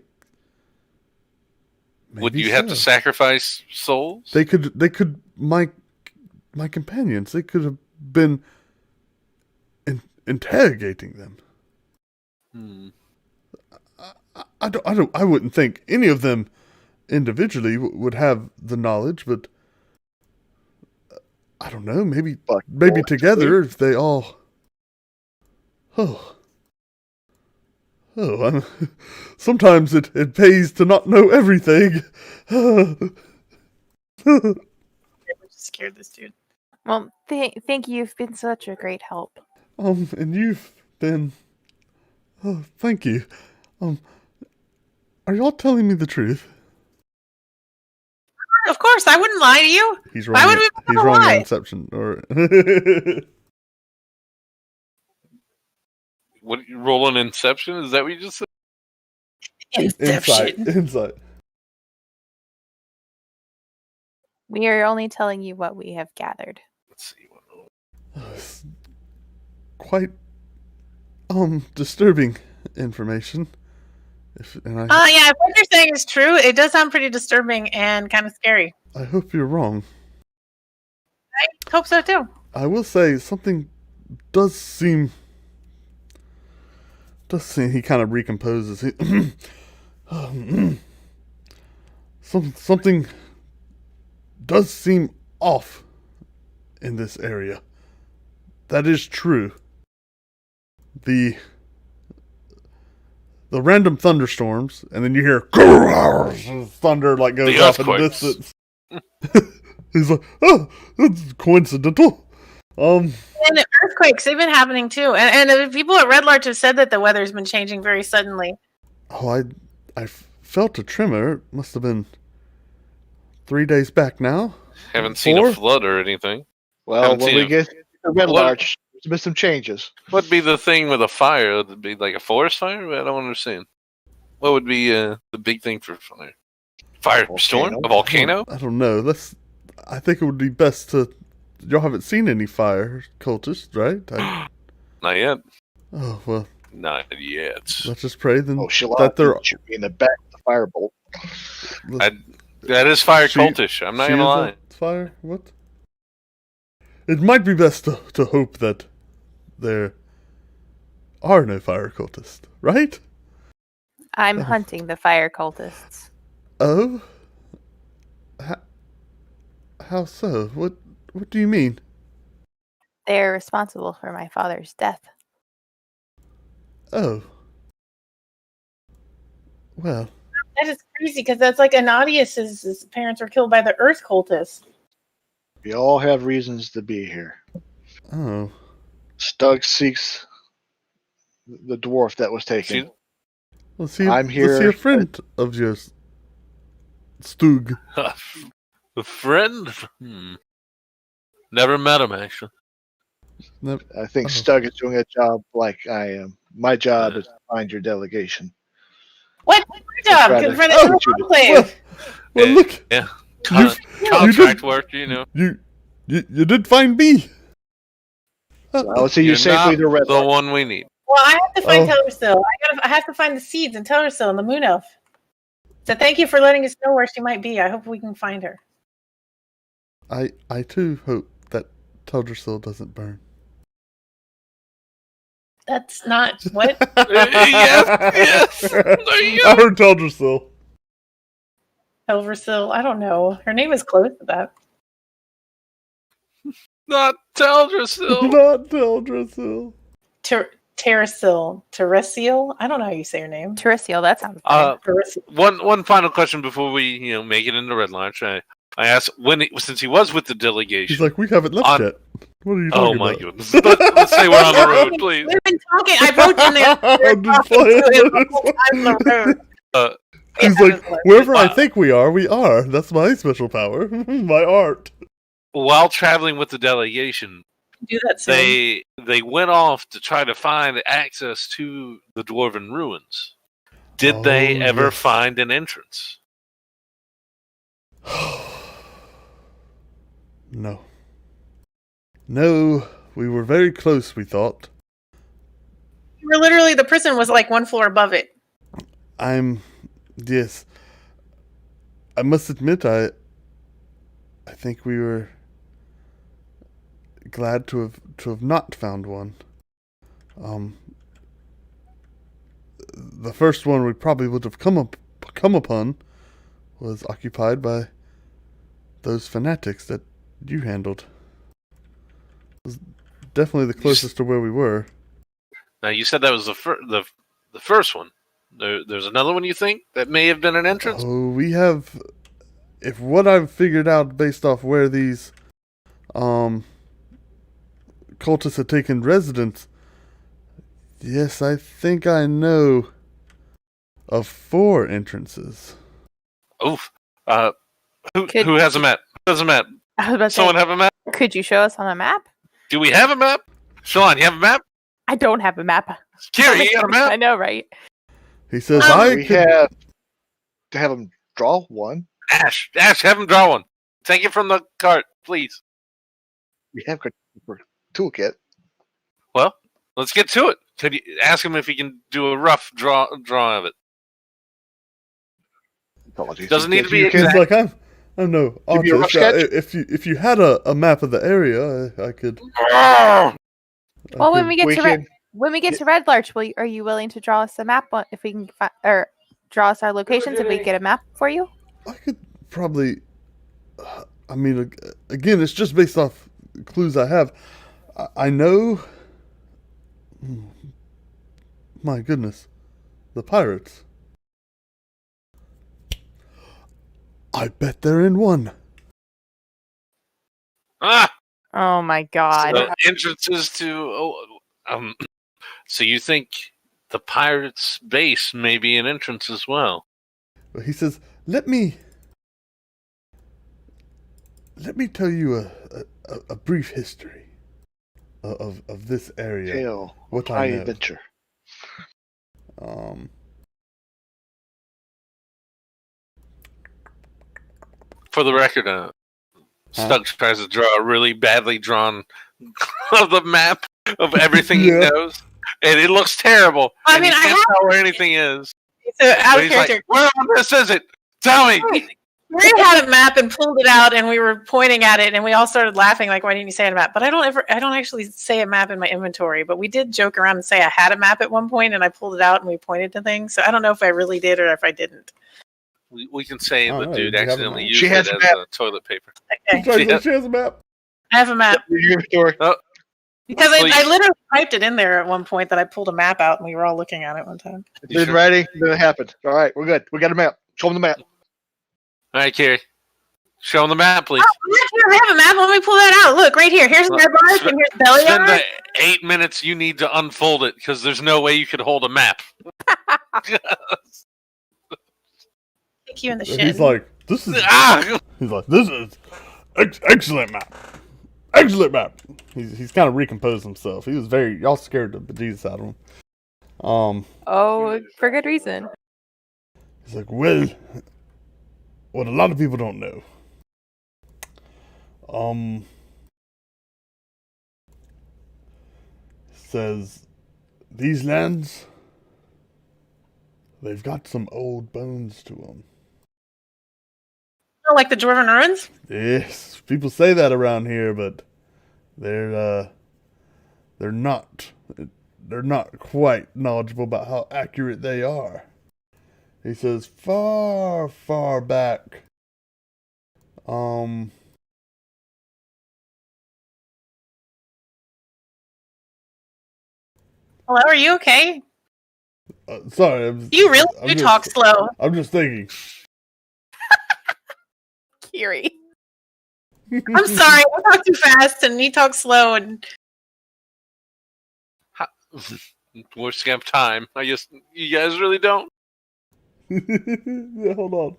Would maybe you have to so. sacrifice souls? They could. My companions. They could have been. Interrogating them. Hmm. I wouldn't think any of them individually would have the knowledge, but I don't know. Maybe But together if they all. Sometimes it pays to not know everything. We just scared this dude. Well, thank you. You've been such a great help. And you've been. Oh, thank you. Are y'all telling me the truth? Of course, I wouldn't lie to you. He's Why wrong. would we He's wanna wrong on lie? Inception. Or What roll an Inception? Is that what you just said? Inception. Insight. We are only telling you what we have gathered. Let's see. It's quite disturbing information. Yeah, if what you're saying is true, it does sound pretty disturbing and kind of scary. I hope you're wrong. I hope so too. I will say something does seem. He kind of recomposes. Something does seem off in this area. That is true. The random thunderstorms, and then you hear thunder like goes off in the distance. He's like, oh, that's coincidental. And the earthquakes, they've been happening too. And the people at Red Larch have said that the weather's been changing very suddenly. Oh, I felt a tremor. It must have been 3 days back now. Haven't seen a flood or anything. Well, when we get to Red Larch, there's been some changes. What'd be the thing with a fire? Would it be like a forest fire? I don't understand. What would be the big thing for fire? Firestorm? A volcano? I don't know. I think it would be best to. Y'all haven't seen any fire cultists, right? Not yet. Oh well. Not yet. Let's just pray then that they're should be in the back of the firebolt. That is fire cultish. I'm not gonna lie. Fire? What? It might be best to hope that there are no fire cultists, right? I'm hunting the fire cultists. Oh? How so? What do you mean? They're responsible for my father's death. Oh. Well. That is crazy because that's like Anadius's parents were killed by the Earth cultists. We all have reasons to be here. Oh. Stug seeks the dwarf that was taken. I'm here. Let's see a friend of yours. Stug. A friend? Never met him, actually. I think Stug is doing a job like I am. My job is to find your delegation. What? My job? Confront the enclave. Well, look. Yeah. Contract work, you know. You did find me. I'll see you safely to Red the one we need. Well, I have to find Tellersill. I have to find the seeds in Tellersill and the Moon Elf. So thank you for letting us know where she might be. I hope we can find her. I too hope that Tellersill doesn't burn. That's not what. Yes. I heard Tellersill. Tellersill. I don't know. Her name is close to that. Not Tellersill. Not Tellersill. Terrestrial. I don't know how you say her name. Terrestrial. That sounds. One final question before we make it into Red Launch. I asked since he was with the delegation. He's like, we haven't left yet. What are you talking about? Oh my goodness! Let's say we're on the road, please. We've been talking. I wrote in there. I'm just playing. On the road. He's like, wherever I think we are. That's my special power, my art. While traveling with the delegation, do that soon. They went off to try to find access to the Dwarven ruins. Did they ever find an entrance? No, we were very close, we thought. You were literally, the prison was like one floor above it. Yes. I must admit, I think we were glad to have not found one. The first one we probably would have come upon was occupied by those fanatics that you handled. It was definitely the closest to where we were. Now you said that was the first one. There's another one you think that may have been an entrance? Oh, we have. If what I've figured out based off where these cultists have taken residence, yes, I think I know of 4 entrances. Oof. Who has a map? Who has a map? Someone have a map? Could you show us on a map? Do we have a map? Sean, you have a map? I don't have a map. Kiri, you got a map? I know, right? He says, we have to have him draw one. Ash, have him draw one. Take it from the cart, please. We have toolkit. Well, let's get to it. Could you ask him if he can do a rough drawing of it? Apologies. Doesn't need to be You He's can- like, I'm no Give me a rough artist. sketch? If you had a map of the area, I could. Well, when could- we get we to can- when we get to Red Larch, are you willing to draw us a map if we can or draw us our locations if we get a map for you? I could probably. I mean, again, it's just based off clues I have. I know. My goodness, the pirates. I bet they're in one. Ah! Oh my god. So entrances to. So you think the pirates' base may be an entrance as well? But he says, "Let me tell you a brief history of this area. Tale What high I know. adventure. For the record, Stug tries to draw a really badly drawn of the map of everything he Yeah. knows, and it looks terrible. I and mean, you I can't have- tell where anything is. So out But of he's character. like, "Where on this is it? Tell me." We had a map and pulled it out, and we were pointing at it, and we all started laughing. Like, "Why didn't you say a map?" But I don't actually say a map in my inventory. But we did joke around and say I had a map at one point, and I pulled it out and we pointed to things. So I don't know if I really did or if I didn't. We can say Oh, the no, dude you have a accidentally map. used She it has as a map. toilet paper. Okay, He's trying Yeah. to say she has a map. I have a map Your story. because Please. I literally typed it in there at one point that I pulled a map out, and we were all looking at it one time. You Been sure? ready. Then it happened. All right, we're good. We got a map. Show them the map. All right, Carrie. Show him the map, please. Oh, I have a map. Let me pull that out. Look, right here. Here's Well, Red Larch, and here's Belly Spend Yard. the 8 minutes you need to unfold it, because there's no way you could hold a map. Kick you in the He's shin. like, this is. Ah! He's like, this is excellent map. Excellent map. He's kind of recomposed himself. He was y'all scared the bejesus out of him. Oh, for good reason. He's like, well, what a lot of people don't know. Says, these lands, they've got some old bones to them. Oh, like the Dwarven ruins. Yes, people say that around here, but they're not quite knowledgeable about how accurate they are. He says far, far back. Hello, are you okay? Sorry, You really I'm do just- talk slow, I'm just thinking. Kiri. I'm sorry. I talk too fast, and he talks slow, and We're just gonna have time. I guess you guys really don't. Yeah, hold on.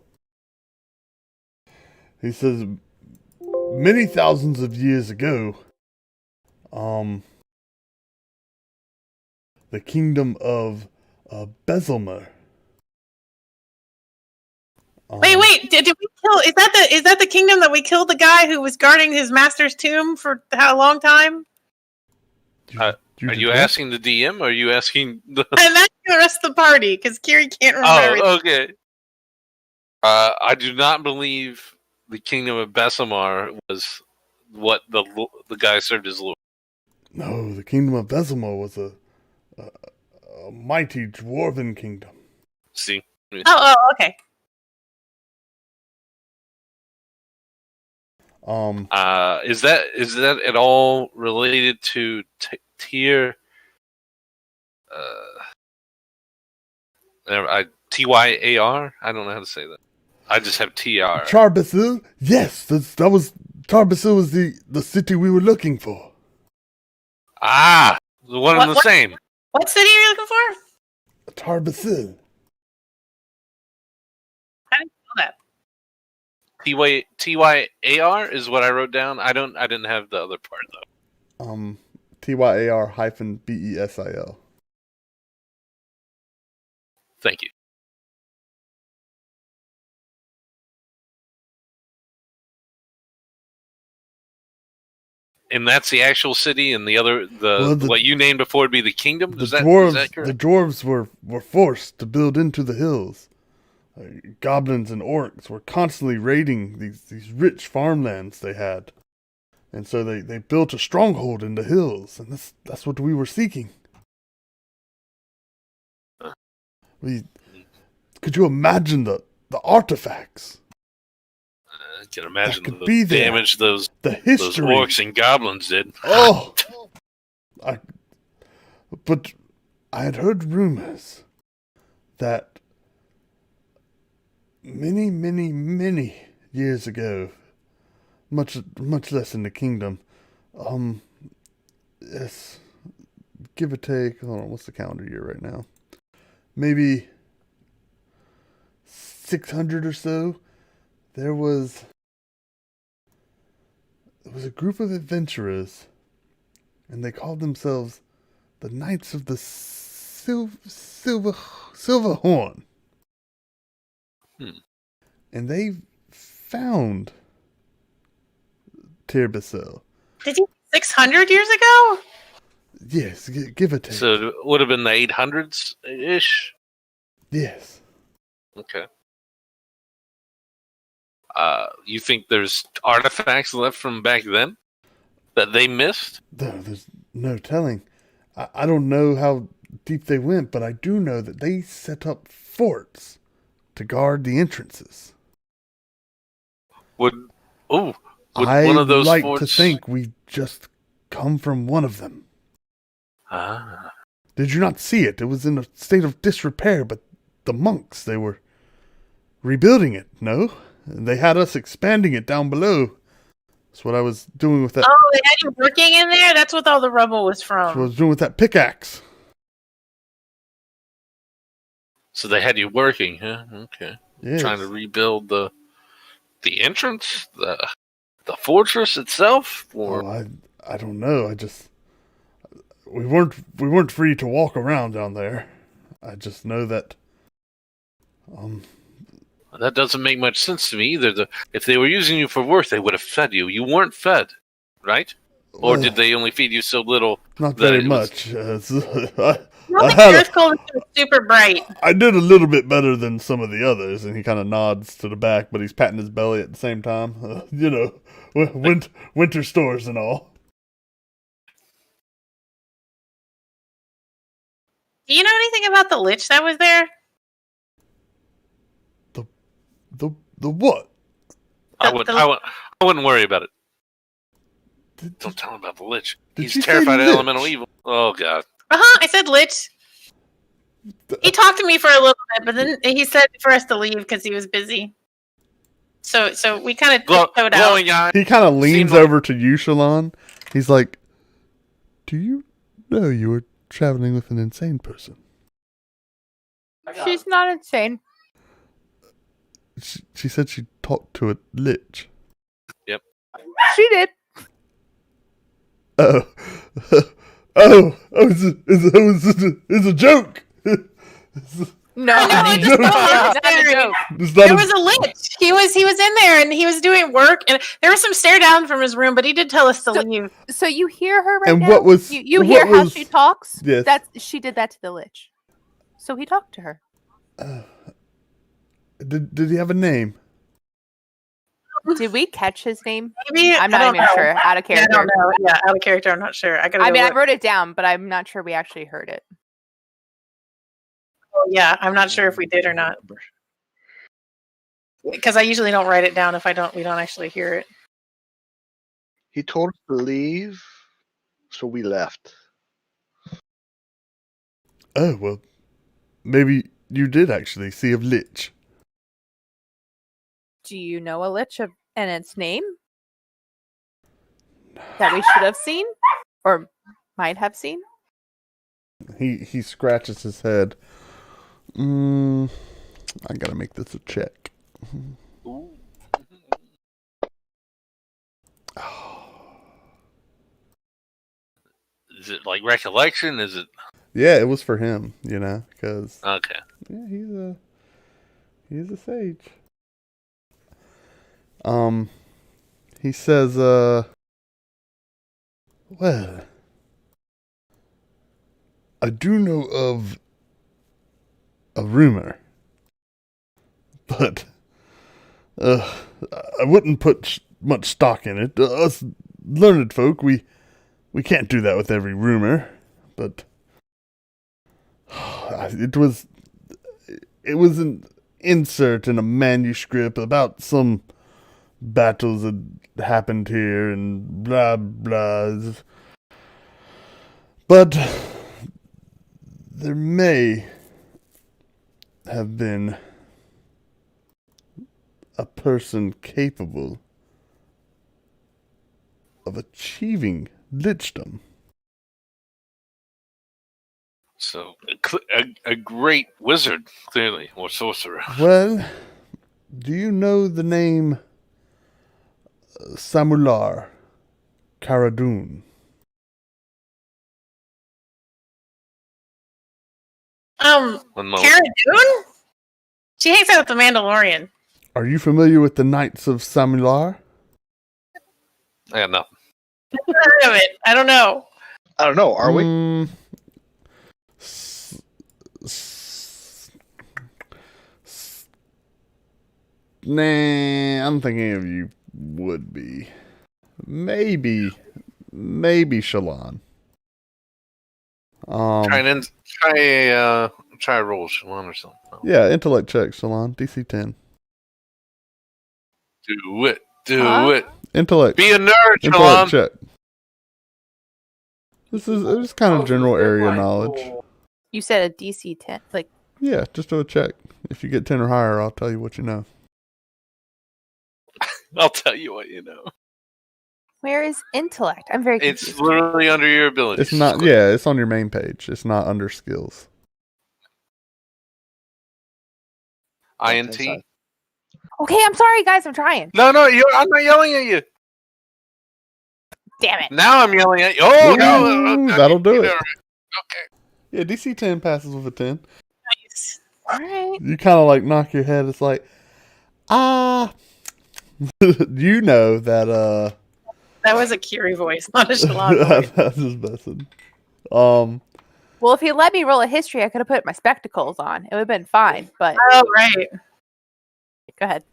He says, many thousands of years ago, the kingdom of Bezelmer. wait. Did we kill? Is that the kingdom that we killed the guy who was guarding his master's tomb for how long time? Are you asking the DM or are you asking the. I'm asking the rest of the party because Kiri can't remember. everything. Oh, okay. I do not believe the kingdom of Bessamar was what the guy served as lord. No, the kingdom of Bezelmer was a mighty dwarven kingdom. See? Oh, okay. Is that at all related to tier? TYAR? I don't know how to say that. I just have TR. Tarbasil? Yes, that was Tarbasil was the city we were looking for. Ah, the one and the What? same. What city are you looking for? Tarbasil. I didn't know that. TYAR is what I wrote down. I didn't have the other part though. TYAR-BESIL. Thank you. And that's the actual city, and what you named before would be the kingdom. Is that correct? The dwarves were forced to build into the hills. Goblins and orcs were constantly raiding these rich farmlands they had, and so they built a stronghold in the hills, and that's what we were seeking. Could you imagine the artifacts? I can imagine could the be there. damage those history. orcs and goblins did. Oh, but I had heard rumors that many, many, many years ago, much less in the kingdom, yes, give or take. Hold on, what's the calendar year right now? Maybe 600 or so. There was a group of adventurers, and they called themselves the Knights of the Silver Horn. And they found Tirabasel. Did you 600 years ago? Yes, give or take. So it would have been the 800s ish. Yes. Okay. You think there's artifacts left from back then that they missed? There's no telling. I don't know how deep they went, but I do know that they set up forts to guard the entrances. Would one of those like forts... to think we just come from one of them. Ah. Did you not see it? It was in a state of disrepair, but the monks, they were rebuilding it, no? They had us expanding it down below. That's what I was doing with that. Oh, they had you working in there? That's what all the rubble was from. That's what I was doing with that pickaxe. So they had you working, huh? Okay. Yes. Trying to rebuild the entrance, the fortress itself, or I don't know. We weren't free to walk around down there. I just know that that doesn't make much sense to me either. If they were using you for work, they would have fed you. You weren't fed, right? Or did they only feed you so little? Not very much. The earth cold was super bright. I did a little bit better than some of the others, and he kind of nods to the back, but he's patting his belly at the same time. Winter stores and all. Do you know anything about the lich that was there? The what? I wouldn't worry about it. Don't tell him about the lich. He's terrified of elemental evil. Oh god. I said lich. He talked to me for a little bit, but then he said for us to leave because he was busy. So we kind of tiptoed out. He kind of leans over to you, Shalon. He's like, "Do you know you were traveling with an insane person?" She's not insane. She said she talked to a lich. Yep. She did. Oh, it's a joke. No, it's not a joke. There was a lich. He was in there and he was doing work, and there was some stare down from his room, but he did tell us to leave. So you hear her right and now? What was you hear how she talks? Yes. She did that to the lich. So he talked to her. Did he have a name? Did we catch his name? Maybe. I'm not even sure. Out of character. I don't know. Yeah, out of character. I'm not sure. I wrote it down, but I'm not sure we actually heard it. Oh, yeah, I'm not sure if we did or not. Because I usually don't write it down if we don't actually hear it. He told us to leave, so we left. Oh, well, maybe you did actually see a lich. Do you know a lich and its name? That we should have seen? Or might have seen? He scratches his head. I gotta make this a check. Is it like recollection? Is it? Yeah, it was for him, because okay. Yeah, he's a sage. He says, Well, I do know of a rumor, but I wouldn't put much stock in it. Us learned folk, we can't do that with every rumor, but it was an insert in a manuscript about some battles that happened here and blah blah. But there may have been a person capable of achieving lichdom. So, a great wizard, clearly, or sorcerer. Well, do you know the name Samular Caradun? One moment. Cara Dune? She hangs out with the Mandalorian. Are you familiar with the Knights of Samular? I got nothing. I've heard of it. I don't know. I don't know. Are we? Nah, I don't think any of you would be. Maybe Shalon. Try a roll, Shalon, or something. Yeah, intellect check, Shalon. DC 10. Do it. Do Huh? it. Intellect. Be a nerd, Intellect Shalon. check. This is kind of general area knowledge. You said a DC 10. Like, Yeah, just do a check. If you get 10 or higher, I'll tell you what you know. I'll tell you what you know. where is intellect? I'm very confused. It's literally under your abilities. It's not. Yeah, it's on your main page. It's not under skills. INT. Okay, I'm sorry, guys. I'm trying. No, I'm not yelling at you. Damn it. Now I'm yelling at you. Oh, Ooh, no. that'll do it. Okay. Yeah, DC 10 passes with a 10. Nice. All right. You kind of like knock your head. It's like, you know that That was a Kiri voice, not a Shalon voice. that's just messing. Well, if he let me roll a history, I could have put my spectacles on. It would have been fine. But Oh, right. go ahead.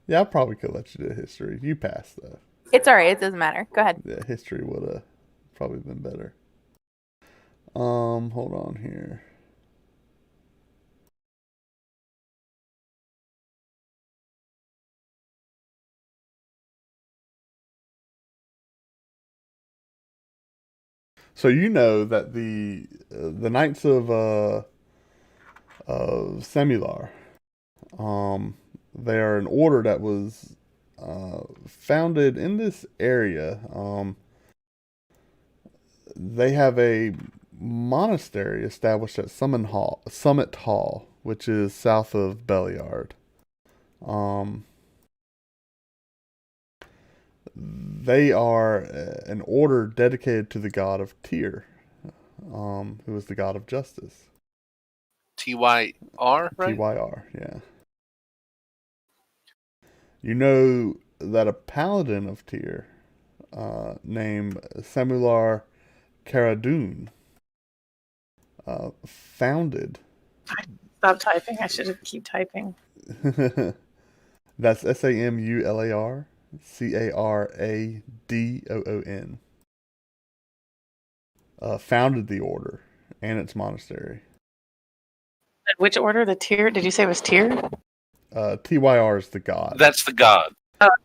Yeah, I probably could let you do history. You passed though. It's all right. It doesn't matter. Go ahead. Yeah, history would have probably been better. Hold on here. So you know that the Knights of Samular, they are an order that was founded in this area. They have a monastery established at Summit Hall, which is south of Belliard. They are an order dedicated to the god of Tyr, who is the god of justice. TYR, right? TYR, yeah. You know that a paladin of Tyr, named Samular Caradun, founded. Stop typing. I should have keep typing. That's SAMULAR CARADOON. Founded the order and its monastery. Which order? The tier? Did you say it was tier? TYR is the god. That's the god.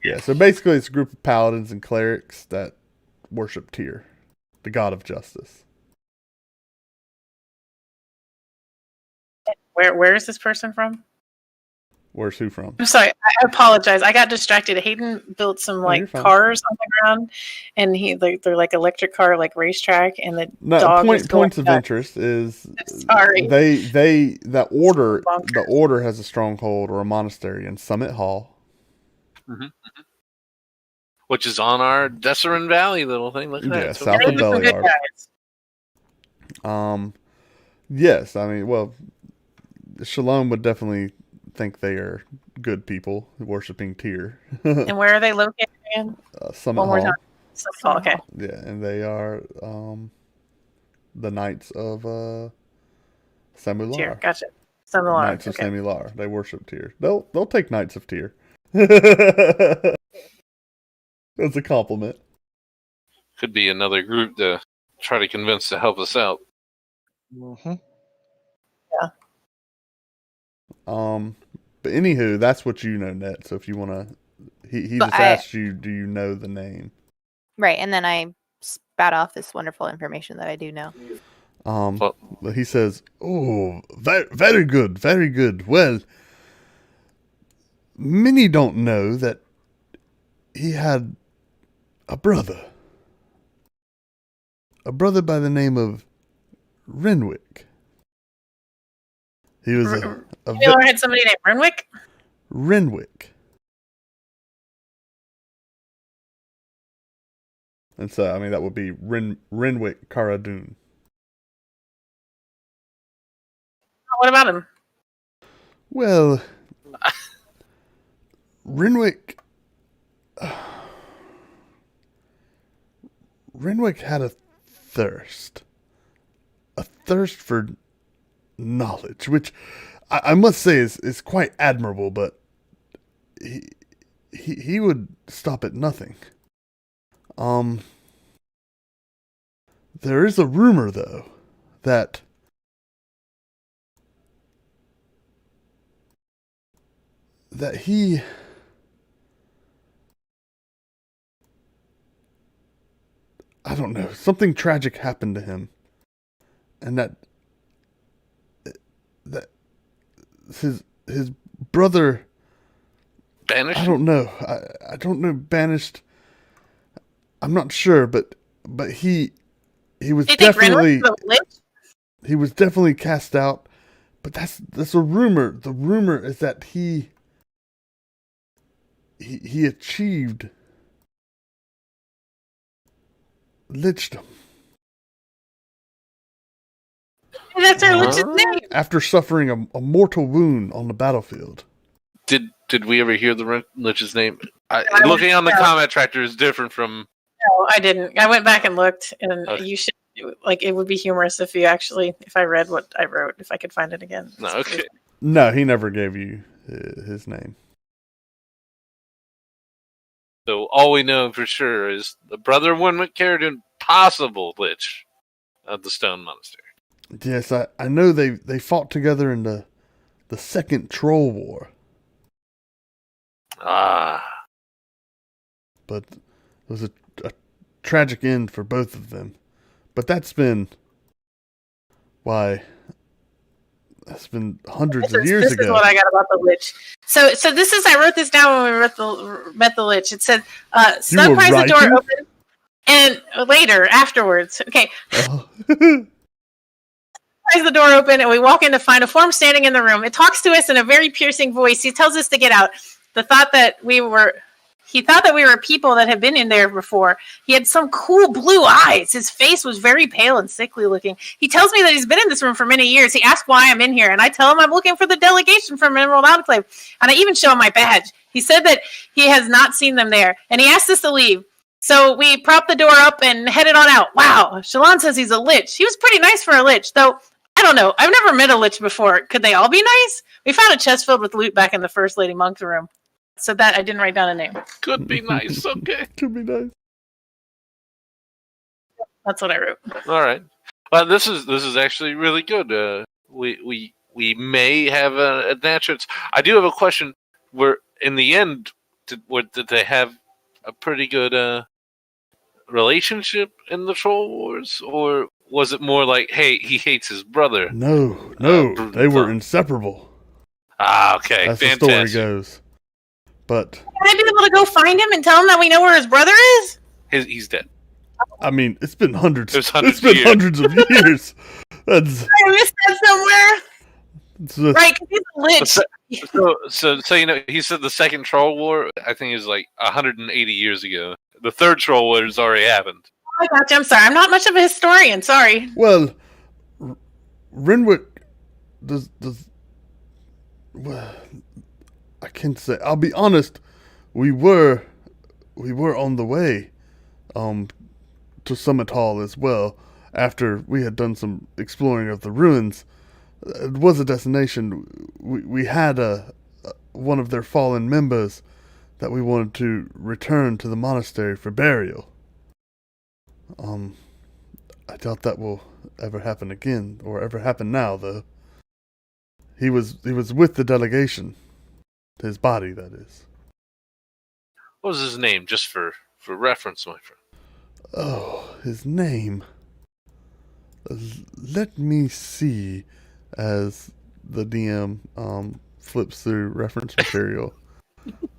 Yeah, so basically it's a group of paladins and clerics that worship Tyr, the god of justice. Where is this person from? Where's who from? I'm sorry. I apologize. I got distracted. Hayden built some you're fine. cars on the ground, and they're like electric car, like racetrack, and the dog was going Points of nuts. interest is Sorry. the order Bonkers. the order has a stronghold or a monastery in Summit Hall. Which is on our Desserin Valley little thing. Look at Yeah, that. So south They're of some good Belliard. guys. Yes, I mean, well, Shalom would definitely think they are good people worshiping Tyr. And where are they located again? Summit One more Hall. time. So, okay. Yeah, and they are the Knights of Samular. Tyr. Gotcha. Similar. Knights of Okay. Samular. They worship Tyr. They'll take Knights of Tyr. That's a compliment. Could be another group to try to convince to help us out. Mm-hmm. But anywho, that's what you know, Net. So if you want to, he But just asked you, do you know the name? Right, and then I spat off this wonderful information that I do know. He says, "Oh, very good, very good. Well, many don't know that he had a brother by the name of Renwick. He was You had somebody named Renwick? Renwick. And so, I mean, that would be Renwick Cara-Dûn. What about him? Well, Renwick had a thirst for knowledge, which I must say is quite admirable. But he would stop at nothing. There is a rumor, though, that he I don't know, something tragic happened to him, and that his brother Banished? I don't know. I don't know. Banished. I'm not sure, but he was definitely he was definitely cast out. But that's a rumor. The rumor is that he achieved lichdom. That's our Lich's name. After suffering a mortal wound on the battlefield. Did we ever hear the Lich's name? Looking on the comment tractor is different from. No, I didn't. I went back and looked, and you should it would be humorous if I read what I wrote, if I could find it again. No, okay. No, he never gave you his name. So all we know for sure is the brother of Winwick Cara-Dûn, possible Lich of the Stone Monastery. Yes, I know they fought together in the Second Troll War. Ah. But it was a tragic end for both of them. But that's been hundreds of years ago. This is what I got about the Lich. So this is, I wrote this down when we met the Lich. It said, Snug pries the door open, and later, afterwards, okay. Oh. Pries the door open, and we walk in to find a form standing in the room. It talks to us in a very piercing voice. He tells us to get out. He thought that we were people that had been in there before. He had some cool blue eyes. His face was very pale and sickly looking. He tells me that he's been in this room for many years. He asked why I'm in here, and I tell him I'm looking for the delegation from Emerald Enclave. And I even show him my badge. He said that he has not seen them there, and he asked us to leave. So we propped the door up and headed on out. Wow, Shalon says he's a Lich. He was pretty nice for a Lich, though. I don't know. I've never met a Lich before. Could they all be nice? We found a chest filled with loot back in the First Lady Monk's room. So that I didn't write down a name. Could be nice. Okay. Could be nice. That's what I wrote. All right. Well, this is actually really good. We may have a chance. I do have a question. Where in the end, did they have a pretty good relationship in the Troll Wars, or was it more like, hey, he hates his brother? No, they were inseparable. Ah, okay. That's fantastic. the story goes. But can I be able to go find him and tell him that we know where his brother is? He's dead. I mean, it's been hundreds. It's hundreds of years. That's I missed that somewhere. Right, because he's a Lich. So you know, he said the second Troll War, I think, is like 180 years ago. The third Troll War has already happened. I got you. I'm sorry. I'm not much of a historian. Sorry. Well, Renwick does. Well, I can't say. I'll be honest. We were we were on the way to Summit Hall as well. After we had done some exploring of the ruins, it was a destination. We had one of their fallen members that we wanted to return to the monastery for burial. I doubt that will ever happen again, or ever happen now, though. He was with the delegation. His body, that is. What was his name, just for reference, my friend? Oh, his name. Let me see, as the DM flips through reference material.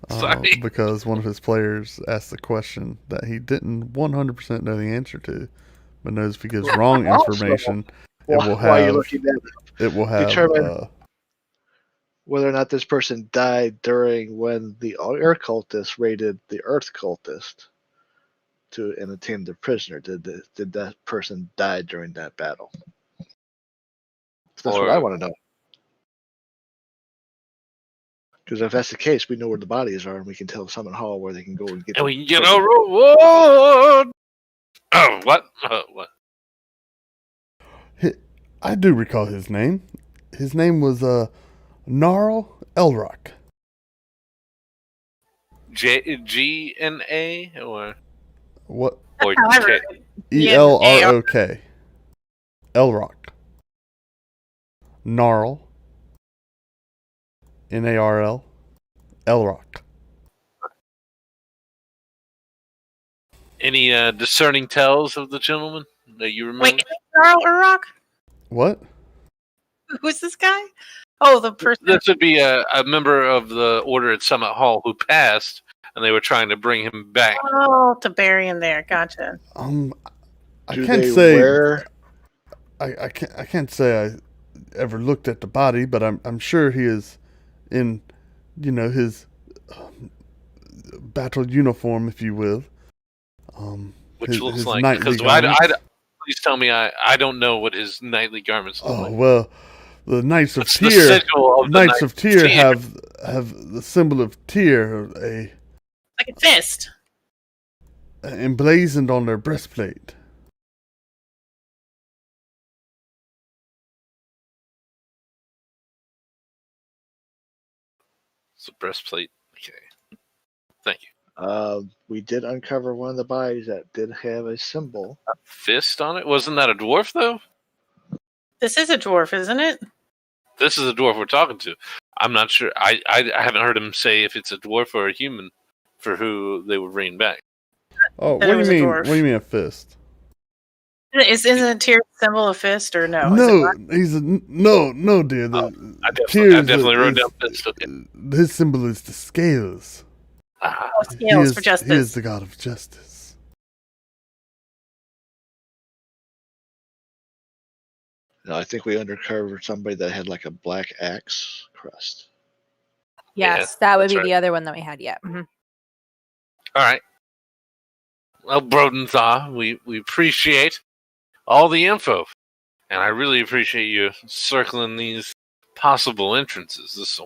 Sorry. Because one of his players asked a question that he didn't 100% know the answer to, but knows if he gives wrong information, it will While you're have looking at determine whether or not this person died during when the air cultist raided the earth cultist and obtained the prisoner. Did that person die during that battle? That's what I want to know. Because if that's the case, we know where the bodies are, and we can tell Summit Hall where they can go and get. And we can get a reward. Oh, what? What? I do recall his name. His name was Gnarl Elrock. G-N-A or What? or However, Elrok. Elrock. Gnarl. Narl. Elrock. Any discerning tells of the gentleman that you remember? Wait, Carl Urrock? What? Who's this guy? Oh, the person. This would be a member of the order at Summit Hall who passed, and they were trying to bring him back. Oh, to bury him there. Gotcha. I Do can't they say. wear- I can't say I ever looked at the body, but I'm sure he is in, his battle uniform, if you will. Which looks his like, nightly because garments. please tell me I don't know what his nightly garments look Oh like. well, the Knights of It's the Tyr. sigil of the Knights of Tyr Tyr. have the symbol of Tyr, Like a fist. emblazoned on their breastplate. It's a breastplate. Okay. Thank you. We did uncover one of the bodies that did have a symbol. A fist on it? Wasn't that a dwarf, though? This is a dwarf, isn't it? This is a dwarf we're talking to. I'm not sure. I haven't heard him say if it's a dwarf or a human for who they would bring back. Oh, That what it do you was a mean? dwarf. What do you mean a fist? Isn't Tyr symbol a fist or no? Is it No, not? he's a no, dear. I Tyr definitely wrote down fist. Okay. His symbol is the scales. Ah, Oh, scales for justice. He is the god of justice. No, I think we uncovered somebody that had like a black axe crest. Yes, Yeah, that would that's be right. the other one that we had. Yeah. Mhm. all right. Well, Brodenthaw, we appreciate all the info, and I really appreciate you circling these possible entrances.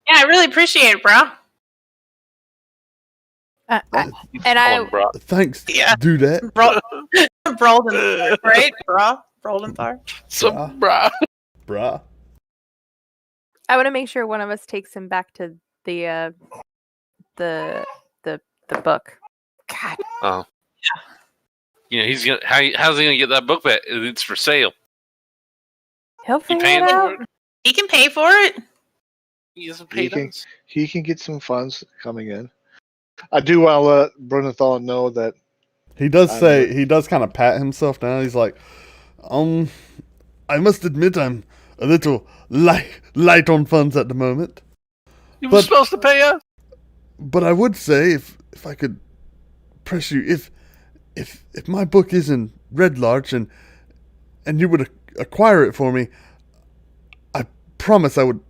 Yeah, I really appreciate it, bro. Thanks. Yeah. Do that. Brolden, right? Broldenthar. Bruh. I want to make sure one of us takes him back to the book. God. Oh. He's gonna. How's he gonna get that book back? It's for sale. He'll He figure paying it for out. it? He can pay for it. He hasn't He paid can, us. he can get some funds coming in. I do want to let Brunenthal know that He does kind of pat himself down. He's like, I must admit I'm a little light on funds at the moment. You were supposed to pay us. But I would say, if I could press you, if my book is in Red Larch and you would acquire it for me, I promise I would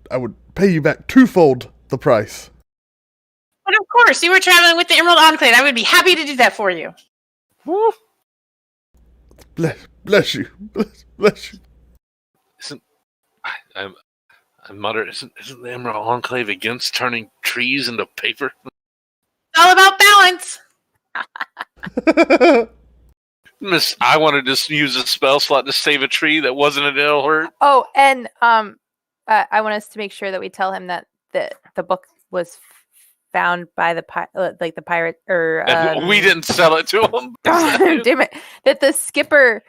pay you back twofold the price. But of course, you were traveling with the Emerald Enclave. I would be happy to do that for you. Woo. Bless you. Bless you. I muttered, isn't the Emerald Enclave against turning trees into paper? It's all about balance. Miss, I wanted to use a spell slot to save a tree that wasn't an ill hurt. Oh, and I want us to make sure that we tell him that the book was found by the pirate or And we didn't sell it to him. damn it, that the skipper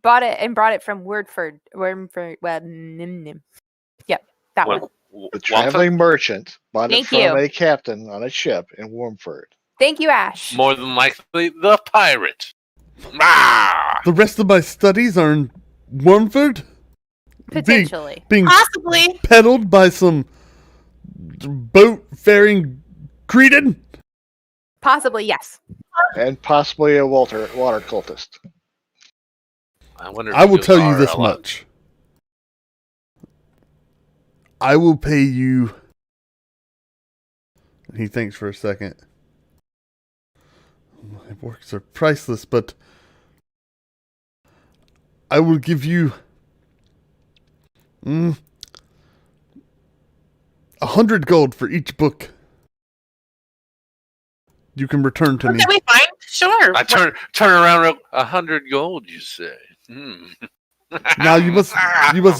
bought it and brought it from Wordford. Yep, that one. The traveling merchant bought it Thank from you. a captain on a ship in Wormford. Thank you, Ash. More than likely, the pirate. Ah! The rest of my studies are in Wormford? Potentially. Being Possibly. peddled by some boat-faring Cretan? Possibly, yes. And possibly a water cultist. I will tell you this much. I will pay you... He thinks for a second. My works are priceless, but... I will give you... 100 gold for each book. You can return to me. Okay, we fine. Sure. I turn around real. 100 gold, you say? Now you must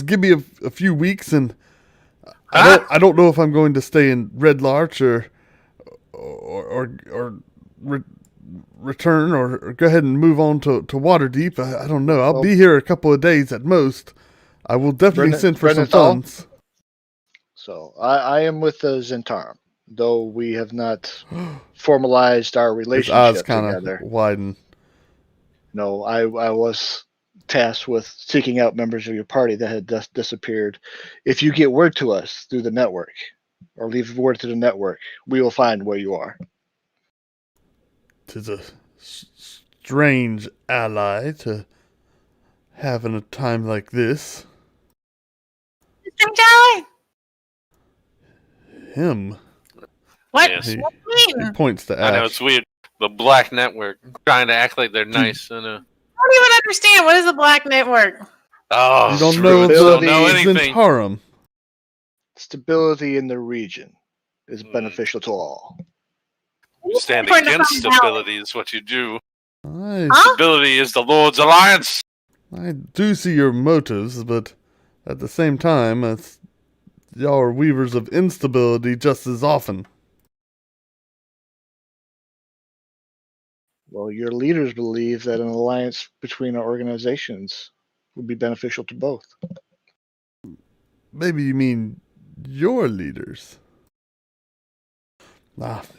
give me a few weeks, and I don't know if I'm going to stay in Red Larch or return or go ahead and move on to Waterdeep. I don't know. I'll be here a couple of days at most. I will definitely send for some funds. So I am with the Zentarum, though we have not formalized our relationship together. Widen. No, I was tasked with seeking out members of your party that had disappeared. If you get word to us through the network, or leave word to the network, we will find where you are. 'Tis a strange ally to have in a time like this. Strange ally? Him. What? Yes. What do you mean? He points to Ash. I know, it's weird. The Black Network trying to act like they're nice. I know. I don't even understand. What is the Black Network? Oh, You don't screw know it. the Don't know anything. Zentarum. Stability in the region is beneficial to all. Stand Important to against find out. stability is what you do. I Stability is the Lord's alliance. do see your motives, but at the same time, y'all are weavers of instability just as often. Well, your leaders believe that an alliance between our organizations would be beneficial to both. Maybe you mean your leaders.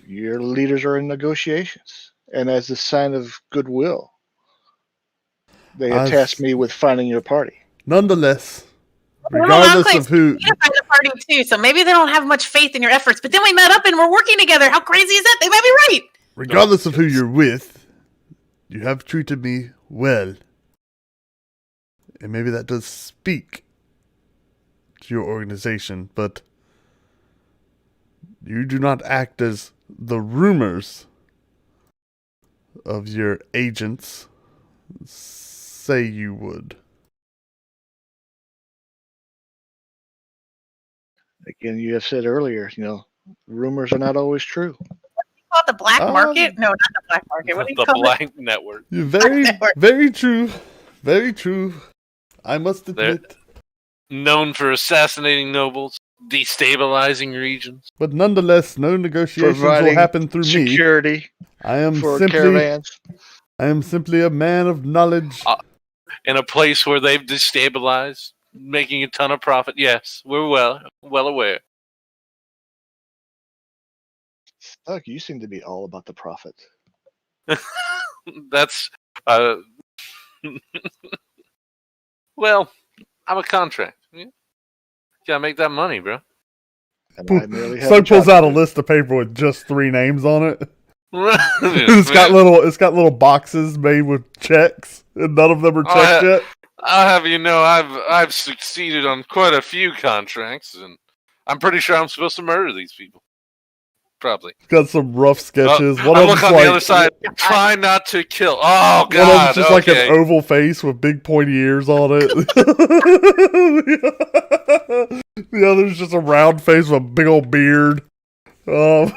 Your leaders are in negotiations, and as a sign of goodwill, they have tasked me with finding your party. Nonetheless, regardless of who... We find the party too, so maybe they don't have much faith in your efforts, but then we met up and we're working together. How crazy is that? They might be right. Regardless of who you're with, you have treated me well. And maybe that does speak to your organization, but you do not act as the rumors of your agents say you would. Again, you have said earlier, rumors are not always true. Call it the black market? No, not the black market. What do you The call Black it? Network. Very true. Very true. I must admit. Known for assassinating nobles, destabilizing regions. But nonetheless, no negotiations will Providing happen through me. security I am for simply caravans. I am simply a man of knowledge. In a place where they've destabilized, making a ton of profit. Yes, we're well aware. Doug, you seem to be all about the profit. That's well, I'm a contract. Yeah. Gotta make that money, bro. And I merely have Slug a job pulls to out a do. list of paper with just 3 names on it. it's It's got little boxes made with checks, and none of them are checked yet. I'll have you know, I've succeeded on quite a few contracts, and I'm pretty sure I'm supposed to murder these people. Probably. It's got some rough sketches. I One of look them's on like, the other side. Try not to kill. Oh God! one of them's just like okay. an oval face with big pointy ears on it. The other's just a round face with a big old beard. Slug's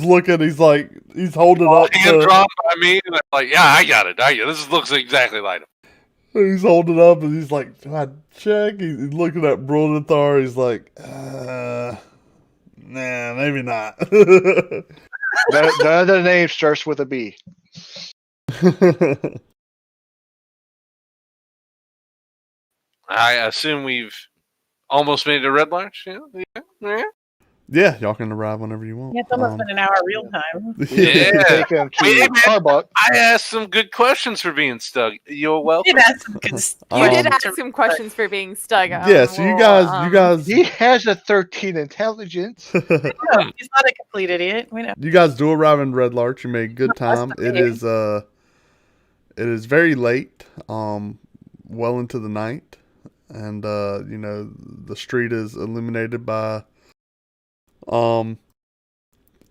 looking. He's like, He's holding up. Hand drawn by me, and I'm like, yeah, I got it. This looks exactly like him. He's holding up, and he's like, "Do I check?" He's looking at Brodethar. He's like, "Nah, maybe not." The other name starts with a B. I assume we've almost made a red larch. Yeah. Yeah, y'all can arrive whenever you want. Yeah, it's almost been an hour real time. Yeah. Take him to Wait a minute. Starbucks. I asked some good questions for being stuck. You're welcome. You did ask some good You did Um, ask some questions for being stuck. Yeah, so you guys, He has a 13 intelligence. He's not a complete idiot. We know. you guys do arrive in Red Larch. You made good time. It is very late, well into the night, and the street is illuminated by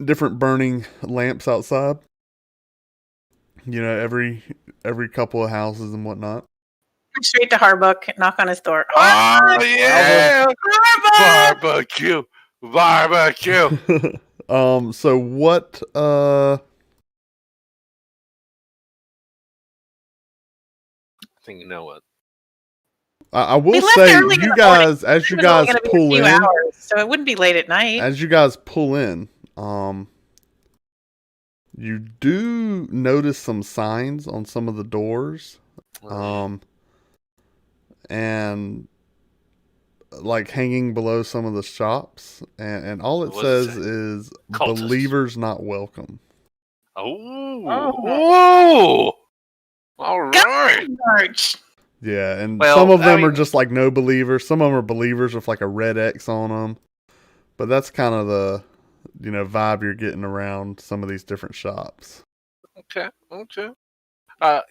different burning lamps outside. Every couple of houses and whatnot. Straight to Harbuck, knock on his door. Oh, yeah. Harbuck! Barbecue. So what? I think you know what. I We will left say, early in you the guys, morning. as you It was only guys gonna be a pull few in, hours, so it wouldn't be late at night. as you guys pull in, you do notice some signs on some of the doors, and like hanging below some of the shops, and all it What does it says say? is Cultists. "Believers not welcome." Oh. All right. March. Yeah, and Well, some of them I are mean- just like no believers. Some of them are believers with like a red X on them. But that's kind of the, vibe you're getting around some of these different shops. Okay. I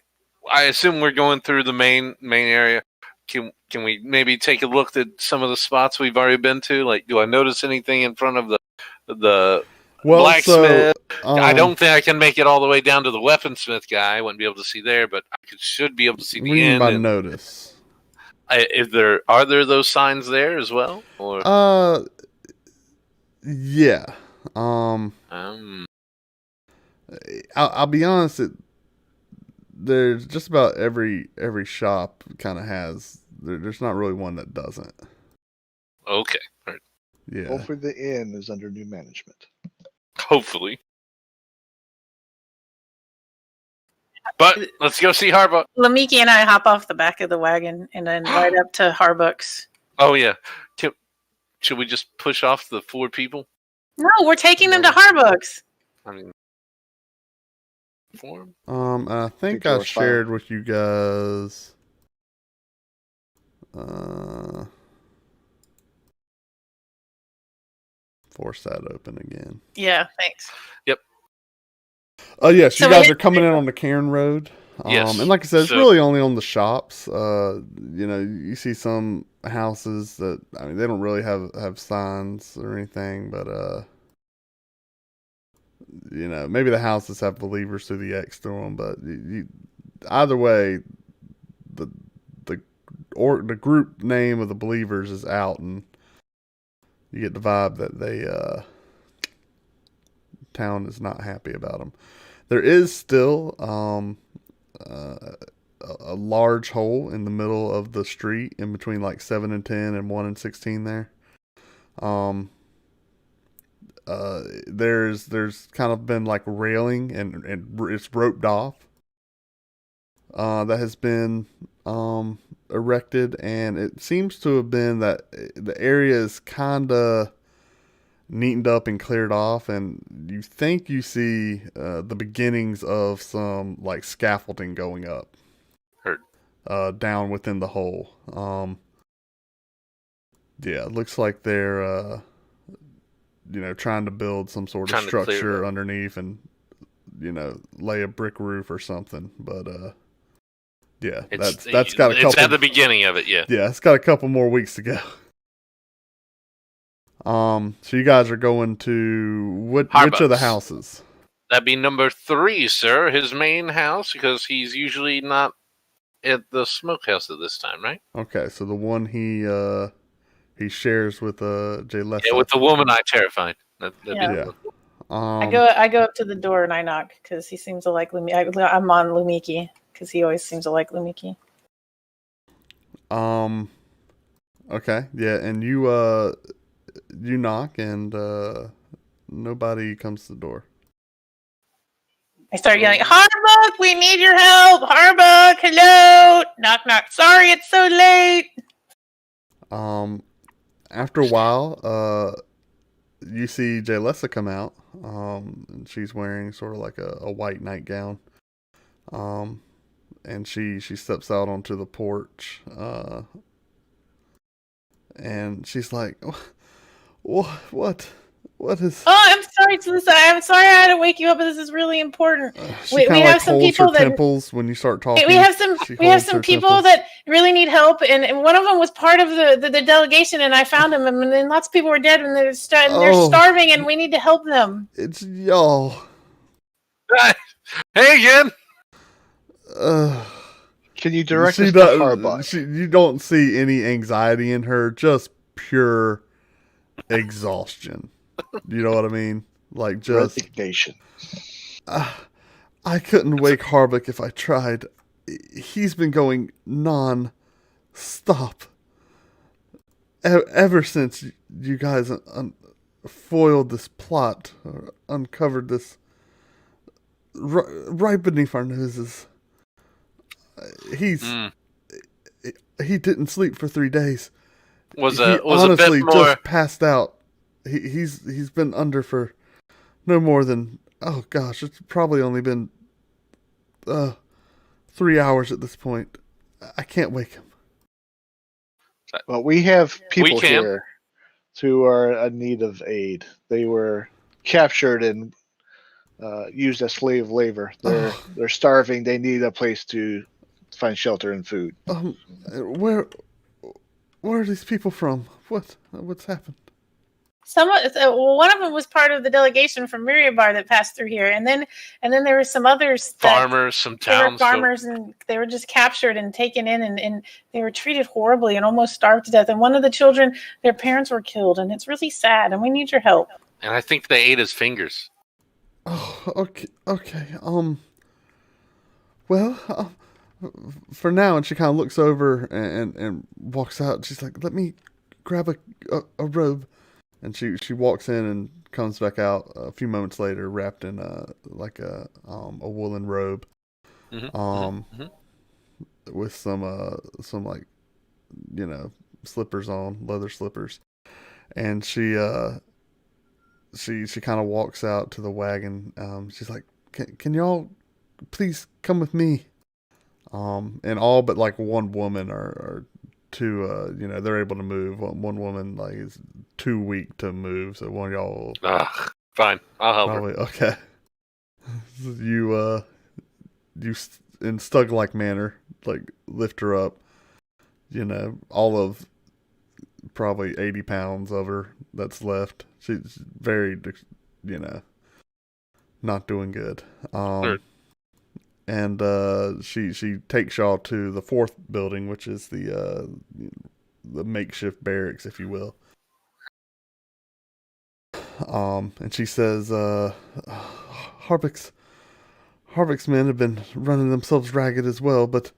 assume we're going through the main area. Can we maybe take a look at some of the spots we've already been to? Like, do I notice anything in front of the Well, blacksmith? so I don't think I can make it all the way down to the weaponsmith guy. I wouldn't be able to see there, but I should be able to see What the do you mean end. by and- notice? Are there those signs there as well? Or Yeah. I'll be honest. There's just about every shop kind of has. There's not really one that doesn't. okay. All right. Yeah. Hopefully the inn is under new management. Hopefully. But let's go see Harbuck. Lamiki and I hop off the back of the wagon and then right up to Harbuck's. Oh yeah. Should we just push off the 4 people? No, we're taking them to Harbuck's. I mean, 4? I think Think I we're shared with you guys. Force that open again. Yeah, thanks. Oh yes, So you we guys hit- are coming in on the Cairn Road. Yes. And like I said, it's So- really only on the shops. You see some houses that they don't really have signs or anything, but maybe the houses have believers through the X through them. But either way, the group name of the believers is out, and you get the vibe that town is not happy about them. There is still a large hole in the middle of the street in between like 7 and 10 and 1 and 16 there. There's kind of been like railing and it's roped off that has been erected, and it seems to have been that the area is kind of neatened up and cleared off, and you think you see the beginnings of some like scaffolding going up. Heard. Down within the hole. Yeah, it looks like they're trying to build some sort of Trying to clear it structure up. underneath and lay a brick roof or something. But yeah, that's got a couple. It's at the beginning of it, yeah. Yeah, it's got a couple more weeks to go. So you guys are going to which of the Harbuck's. houses? That'd be number 3, sir. His main house, because he's usually not at the smokehouse at this time, right? Okay, so the one he shares with Jay Lessa. Yeah, with the woman I terrified. That'd be Yeah. the Yeah. one. I go up to the door and I knock because he seems to like Lumiki. I'm on Lumiki because he always seems to like Lumiki. Okay, yeah, and you knock and nobody comes to the door. I start yelling, Harbuck, we need your help! Harbuck, hello! Knock, knock. Sorry, it's so late! After a while, you see Jaylessa come out. And she's wearing sort of like a white nightgown. And she steps out onto the porch. And she's like, what is... Oh, I'm sorry, Talisa. I'm sorry I had to wake you up, but this is really important. She kind of like holds her temples when you start talking. We have some people that really need help, and one of them was part of the delegation, and I found him, and then lots of people were dead, and they're starving, and we need to help them. It's y'all. Hey again. Can you direct us to Harbuck? You don't see any anxiety in her, just pure exhaustion. You know what I mean? Like just resignation. I couldn't wake Harbuck if I tried. He's been going non-stop ever since you guys foiled this plot, or uncovered this right beneath our noses. He didn't sleep for 3 days. Was he a honestly bit more... just passed out. He's been under for no more than, oh gosh, it's probably only been 3 hours at this point. I can't wake him. Well, we have people here who are in need of aid. They were captured and used as slave labor. They're starving. They need a place to find shelter and food. Where are these people from? What's happened? One of them was part of the delegation from Miriabar that passed through here, and then there were some others. Farmers, some towns. Farmers, and they were just captured and taken in, and they were treated horribly and almost starved to death. And one of the children, their parents were killed, and it's really sad. And we need your help. And I think they ate his fingers. Oh, okay. Well, for now, and she kind of looks over and walks out. She's like, "Let me grab a robe." And she walks in and comes back out a few moments later, wrapped in a woolen robe, with some like, slippers on, leather slippers, and she kind of walks out to the wagon. She's like, "Can y'all please come with me?" And all but like one woman are two, they're able to move. One woman like is too weak to move, so one of y'all. Fine, I'll help probably, her. Okay. You in Stug-like manner, like lift her up. All of probably 80 pounds of her that's left. She's very, not doing good. Sure. And she takes y'all to the fourth building, which is the makeshift barracks, if you will. And she says, Harbuck's men have been running themselves ragged as well, but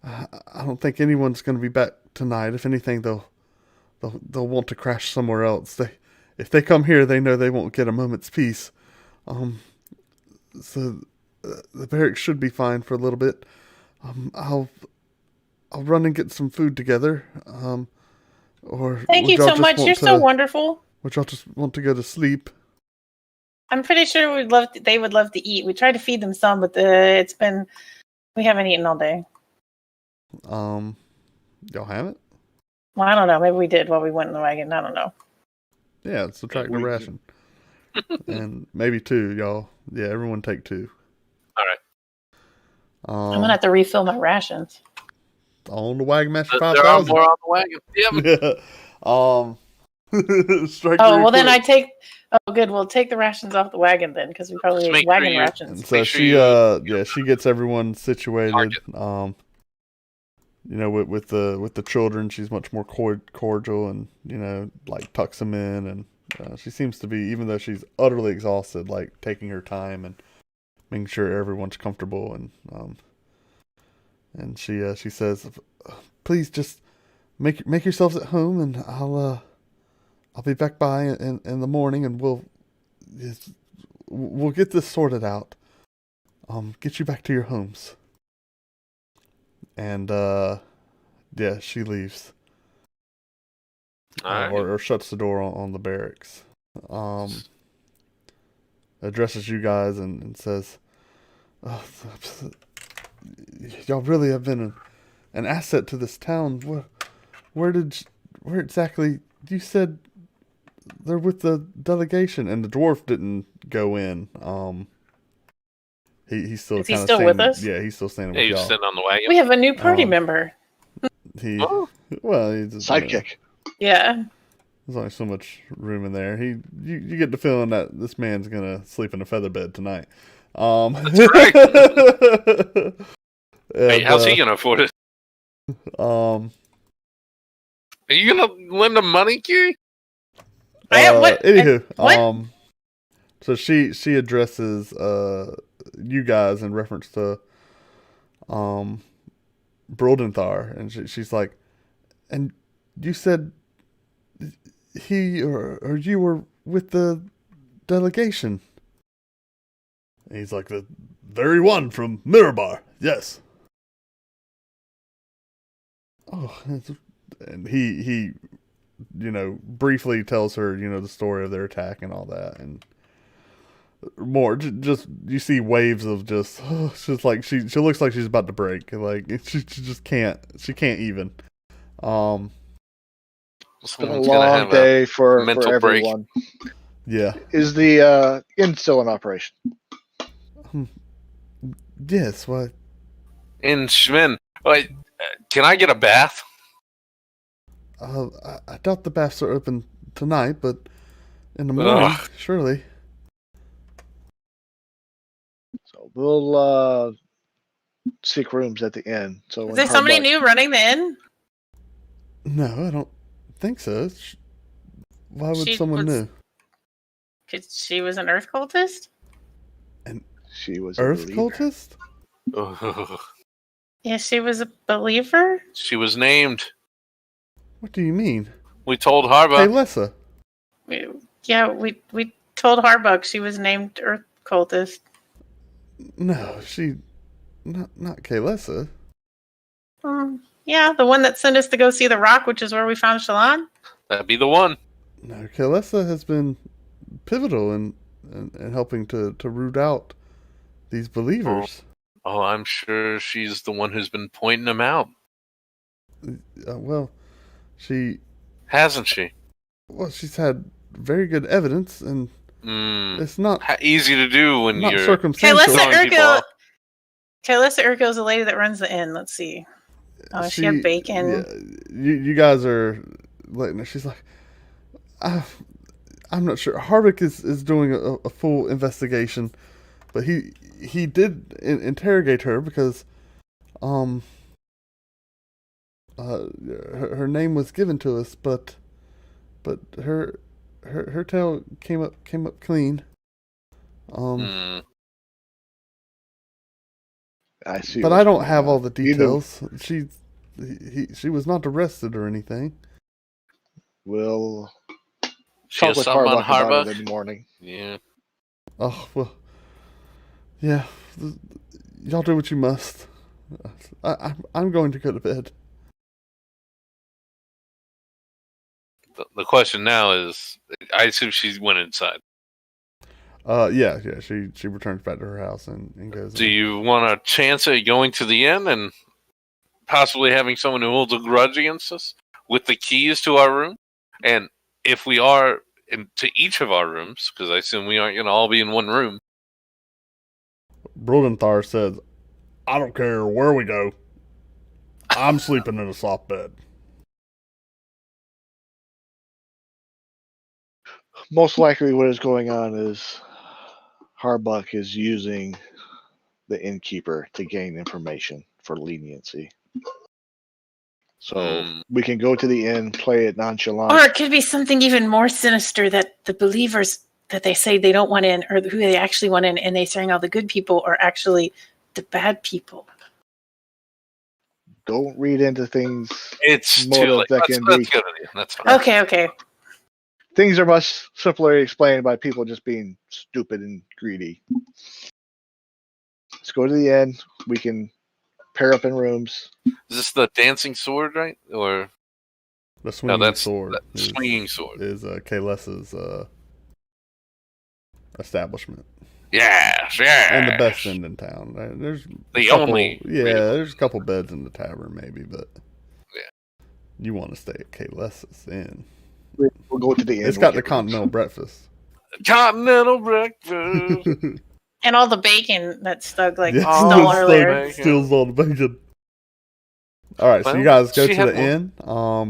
I don't think anyone's going to be back tonight. If anything, they'll want to crash somewhere else. If they come here, they know they won't get a moment's peace. So the barracks should be fine for a little bit. I'll run and get some food together. Or thank you so much. You're so wonderful. Would y'all just want to go to sleep? I'm pretty sure they would love to eat. We tried to feed them some, but we haven't eaten all day. Y'all haven't? Well, I don't know. Maybe we did while we went in the wagon. I don't know. Yeah, subtract the ration. And maybe 2, y'all. Yeah, everyone take 2. All right. I'm going to have to refill my rations. On the Wagon Master 5000. There are more on the wagon. Yep. Yeah. Well, then I take... Oh, good. We'll take the rations off the wagon then, because we probably ate wagon rations. And so she gets everyone situated. With the children, she's much more cordial and like tucks them in and She seems to be, even though she's utterly exhausted, like taking her time and making sure everyone's comfortable. And she says, "Please just make yourselves at home, and I'll be back by in the morning, and we'll get this sorted out. Get you back to your homes." And yeah, she leaves. All right. Or shuts the door on the barracks. Addresses you guys and says, oh, "Y'all really have been an asset to this town. Where exactly? You said they're with the delegation." And the dwarf didn't go in. He's still Is he kind of still with standing. us? Yeah, he's still standing Yeah, with he was y'all. sitting on the wagon. We have a new party member. He Oh. well, he's just, Sidekick. Yeah. There's only so much room in there. You get the feeling that this man's gonna sleep in a feather bed tonight. That's right. Hey, how's he gonna afford it? Are you gonna lend him money, Kiri? Anywho, what? so she addresses you guys in reference to Brodenthar, and she's like, "And you said he or you were with the delegation?" And he's like, "The very one from Mirabar, yes." Oh, and he briefly tells her, the story of their attack and all that, and more just you see waves of just it's just like she looks like she's about to break, like she just can't even. It's been a long day for everyone. Yeah. Is the inn still in operation? Yes. What? In Schmin. Wait, can I get a bath? I doubt the baths are open tonight, but in the morning, surely. So we'll seek rooms at the inn. So Is there somebody new running the inn? No, I don't think so. Why would someone new? Because she was an earth cultist? She was earth cultist? Yeah, she was a believer? She was named. What do you mean? We told Harbuck. Kaylessa. We told Harbuck she was named earth cultist. No, she... Not Kaylessa. Yeah, the one that sent us to go see the rock, which is where we found Shallan? That'd be the one. No, Kaylessa has been pivotal in helping to root out these believers. Oh, I'm sure she's the one who's been pointing them out. Well, she... Hasn't she? Well, she's had very good evidence, and it's not... easy to do when not you're... circumstantial. Kaylessa Urko is the lady that runs the inn. Let's see. Oh, she had bacon. Yeah, you guys are... She's like... I'm not sure. Harvick is doing a full investigation, but he did interrogate her because her name was given to us, but her tail came up clean. I see. But I don't have all the details. She was not arrested or anything. We'll she talk with Harbuck about it in the morning. Yeah. Oh, well. Yeah. Y'all do what you must. I'm going to go to bed. The question now is, I assume she went inside. Yeah. She returns back to her house and goes. Do you want a chance at going to the inn and possibly having someone who holds a grudge against us with the keys to our room? And if we are into each of our rooms, because I assume we aren't going to all be in one room. Brodenthar says, "I don't care where we go. I'm sleeping in a soft bed." Most likely what is going on is Harbuck is using the innkeeper to gain information for leniency. So we can go to the inn, play it nonchalant. Or it could be something even more sinister that the believers that they say they don't want in, or who they actually want in, and they're saying all the good people are actually the bad people. Don't read into things. It's more too late. that That's can good be. idea. That's fine. Okay. Things are much simpler explained by people just being stupid and greedy. Let's go to the inn. We can pair up in rooms. Is this the dancing sword, right? Or The swinging sword. Swinging sword is Kales's establishment. Yes. And the best inn in town. There's there's a couple beds in the tavern, maybe, but you want to stay at Kales's inn. We'll go to the inn. It's got the continental breakfast. Continental breakfast. And all the bacon that Stug stole earlier. Steals all the bacon. All right, so you guys go to the inn.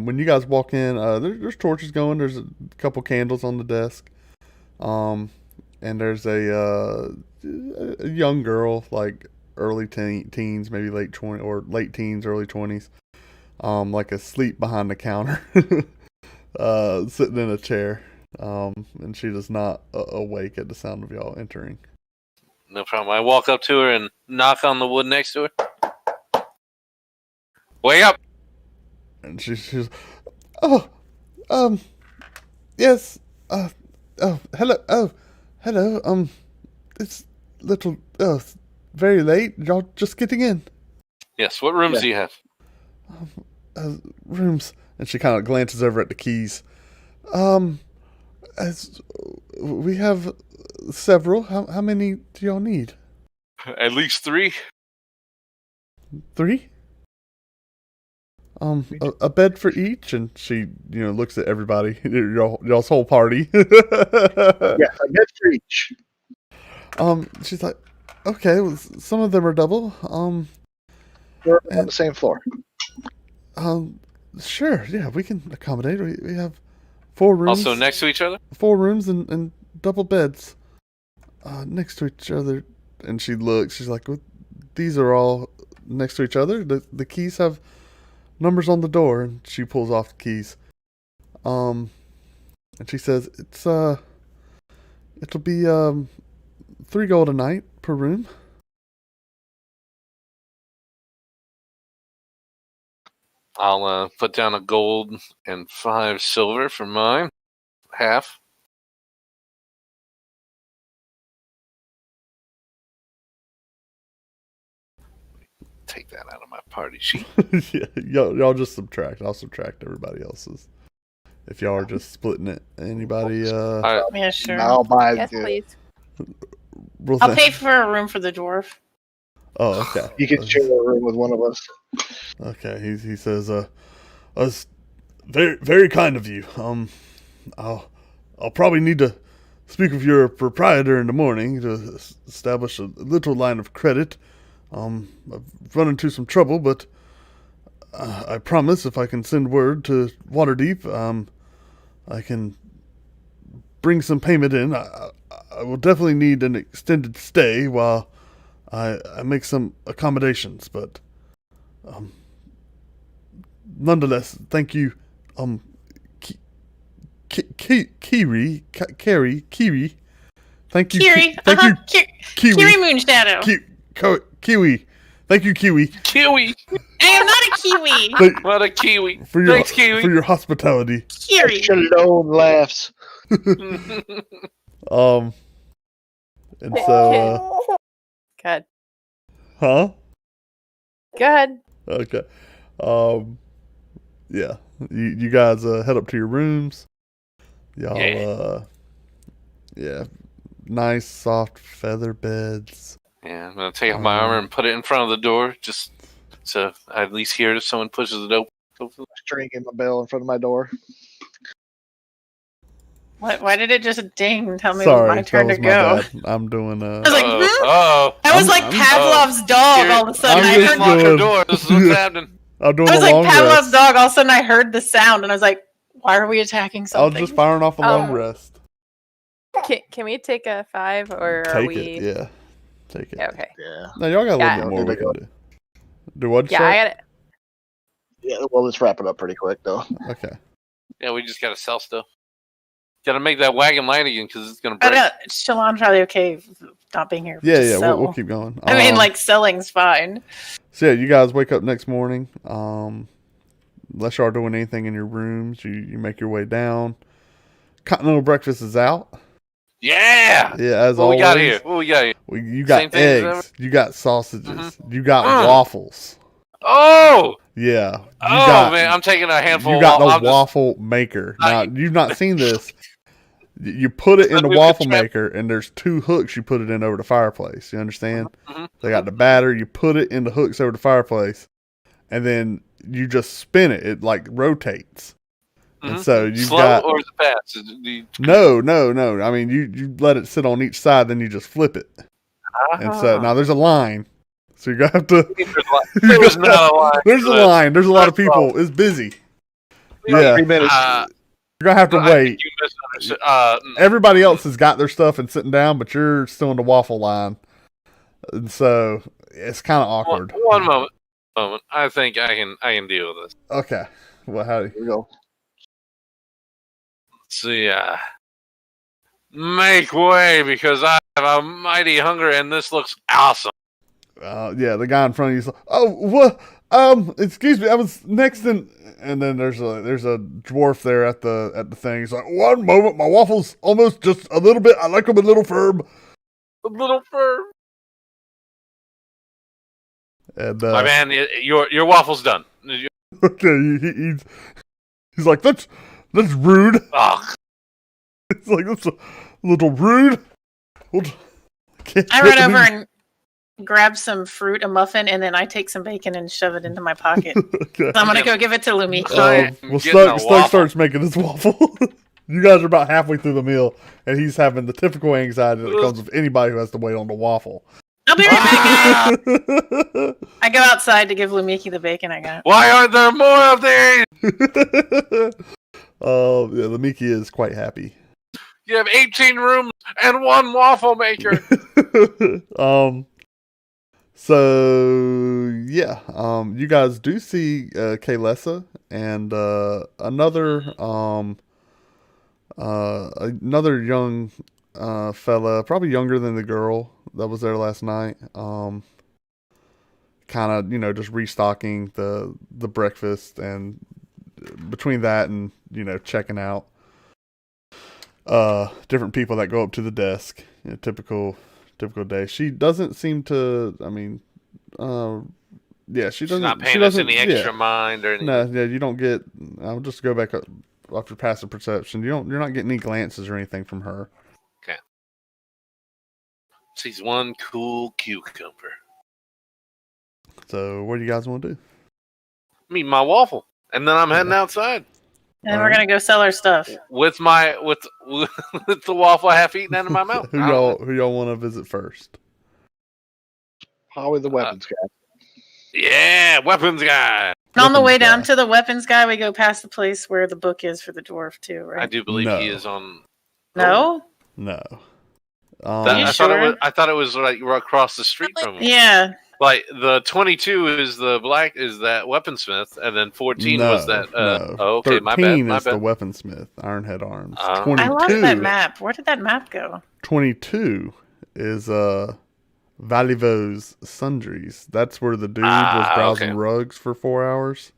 When you guys walk in, there's torches going. There's a couple candles on the desk. And there's a young girl, like early teens, maybe late 20 or late teens, early 20s, like asleep behind the counter, sitting in a chair. And she does not awake at the sound of y'all entering. No problem. I walk up to her and knock on the wood next to her. Wake up! And she's, yes, hello, it's little, very late. Y'all just getting in. Yes. What rooms do you have? Rooms. And she kind of glances over at the keys. As we have several. How many do y'all need? At least 3. 3? A bed for each, and she, looks at everybody, y'all's whole party. Yes, a bed for each. She's like, okay, well, some of them are double. We're on the same floor. Sure, yeah, we can accommodate. We have 4 rooms. Also next to each other? 4 rooms and double beds, next to each other. And she looks. She's like, well, these are all next to each other. The keys have numbers on the door, and she pulls off the keys. And she says, it'll be 3 gold a night per room. I'll put down a gold and 5 silver for mine. Half. Take that out of my party sheet. Yeah, y'all just subtract. I'll subtract everybody else's. If y'all are just splitting it. Anybody? Yeah, sure. I'll buy Yes, please. I'll pay for a room for the dwarf. Oh, okay. You can share a room with one of us. Okay, he says, "That's very, very kind of you. I'll probably need to speak with your proprietor in the morning to establish a little line of credit. I've run into some trouble, but I promise if I can send word to Waterdeep, I can bring some payment in. I will definitely need an extended stay while I make some accommodations, but nonetheless, thank you, Kiri. Thank you, Kiri. Thank you, Kiwi. Kiri Moonshadow. Kiwi. Thank you, Kiwi. Kiwi! I am not a kiwi. What a kiwi! Thanks, Kiwi! for your hospitality. Kiri. Shalom laughs. And so, Good. huh? Good. Okay. Yeah. You guys head up to your rooms. Y'all, yeah. Nice, soft feather beds. Yeah, I'm gonna take off my armor and put it in front of the door, just so I at least hear it if someone pushes it open. Stringing my bell in front of my door. Why did it just ding and tell me Sorry, it was my turn to that was go? my bad. I'm doing I was like, Oh, I was like Pavlov's dog. All of a sudden, I heard. lock her door. This is what's happening. I'm doing I was a like long Pavlov's rest. dog. All of a sudden, I heard the sound, and I was like, "Why are we attacking I was something?" just firing off a long rest. Can we take a 5 or are Take we? it, yeah. Take it. Yeah, okay. Yeah. No, y'all got a Yeah. little bit more we can do. Do what? Yeah, I got it. Yeah, well, let's wrap it up pretty quick, though. Okay. Yeah, we just gotta sell stuff. Gotta make that wagon light again because it's gonna I break. know Shalon's probably okay with not being here. Yeah, Just yeah, sell. we'll keep going. I mean, like selling's fine. So yeah, you guys wake up next morning. Unless you are doing anything in your rooms, you make your way down. Continental breakfast is out. Yeah. Yeah, as What always. we got here? What we got here? You got Same thing as eggs. You got sausages. You got Mm. waffles. Oh. Yeah. Man, I'm taking a handful. You got of the waffle maker. Now you've not seen this. You put it in the With the waffle trap. maker, and there's 2 hooks you put it in over the fireplace. You understand? Mhm. They got the batter. You put it in the hooks over the fireplace, and then you just spin it. It like rotates. And so you've Slow got or is it fast? Is it no. I mean, you let it sit on each side, then you just flip it. And so now there's a line. So you're gonna have to. There's not a line. There's a line. There's a lot of people. It's busy. Yeah. 3 minutes. You're gonna have to I think wait. you misunderstood. Everybody else has got their stuff and sitting down, but you're still in the waffle line, and so it's kind of awkward. One moment. I think I can deal with this. Okay. Well, how do Here we go. See, make way because I have a mighty hunger and this looks awesome. yeah, the guy in front of you's like, oh, what? Excuse me, I was next in, and then there's a dwarf there at the thing. He's like, one moment, my waffles almost just a little bit. I like them a little firm. A little firm. And My man, your waffle's done. okay, he's like, that's rude. Oh, It's like that's a little rude. I run over and grab some fruit, a muffin, and then I take some bacon and shove it into my pocket. Okay. So I'm gonna go give it to Lumiki. Well, Slug starts making his waffle. You guys are about halfway through the meal, and he's having the typical anxiety that comes with anybody who has to wait on the waffle. I'll be right back. I go outside to give Lumiki the bacon I got. why aren't there more of these? Yeah, the Miki is quite happy. You have 18 rooms and 1 waffle maker. So yeah, you guys do see Kaylessa and another young fella, probably younger than the girl that was there last night. Kind of, just restocking the breakfast, and between that and checking out different people that go up to the desk. Typical day. She doesn't seem to. I mean, yeah, she doesn't. She's not she paying us doesn't, any extra mind or anything. No, yeah, you don't get. I'll just go back up after passive perception. You're not getting any glances or anything from her. Okay. She's one cool cucumber. So, what do you guys want to do? Me, my waffle, and then I'm heading outside And we're gonna go sell our stuff. with the waffle half eaten out of my mouth. Who y'all want to visit first? Probably the weapons guy. Yeah, weapons guy. And on the Weapons way down guy. to the weapons guy, we go past the place where the book is for the dwarf too, right? I do believe No. he is on. No? No. You I sure? thought it was like right across the street from him. Yeah. Like the 22 is the that weaponsmith, and then 14 was that. no. Oh, okay, my 13 bad. is the weaponsmith, Ironhead Arms. Oh. 22, I lost that map. Where did that map go? 22 is Valivo's Sundries. That's where the dude was browsing okay. rugs for 4 hours.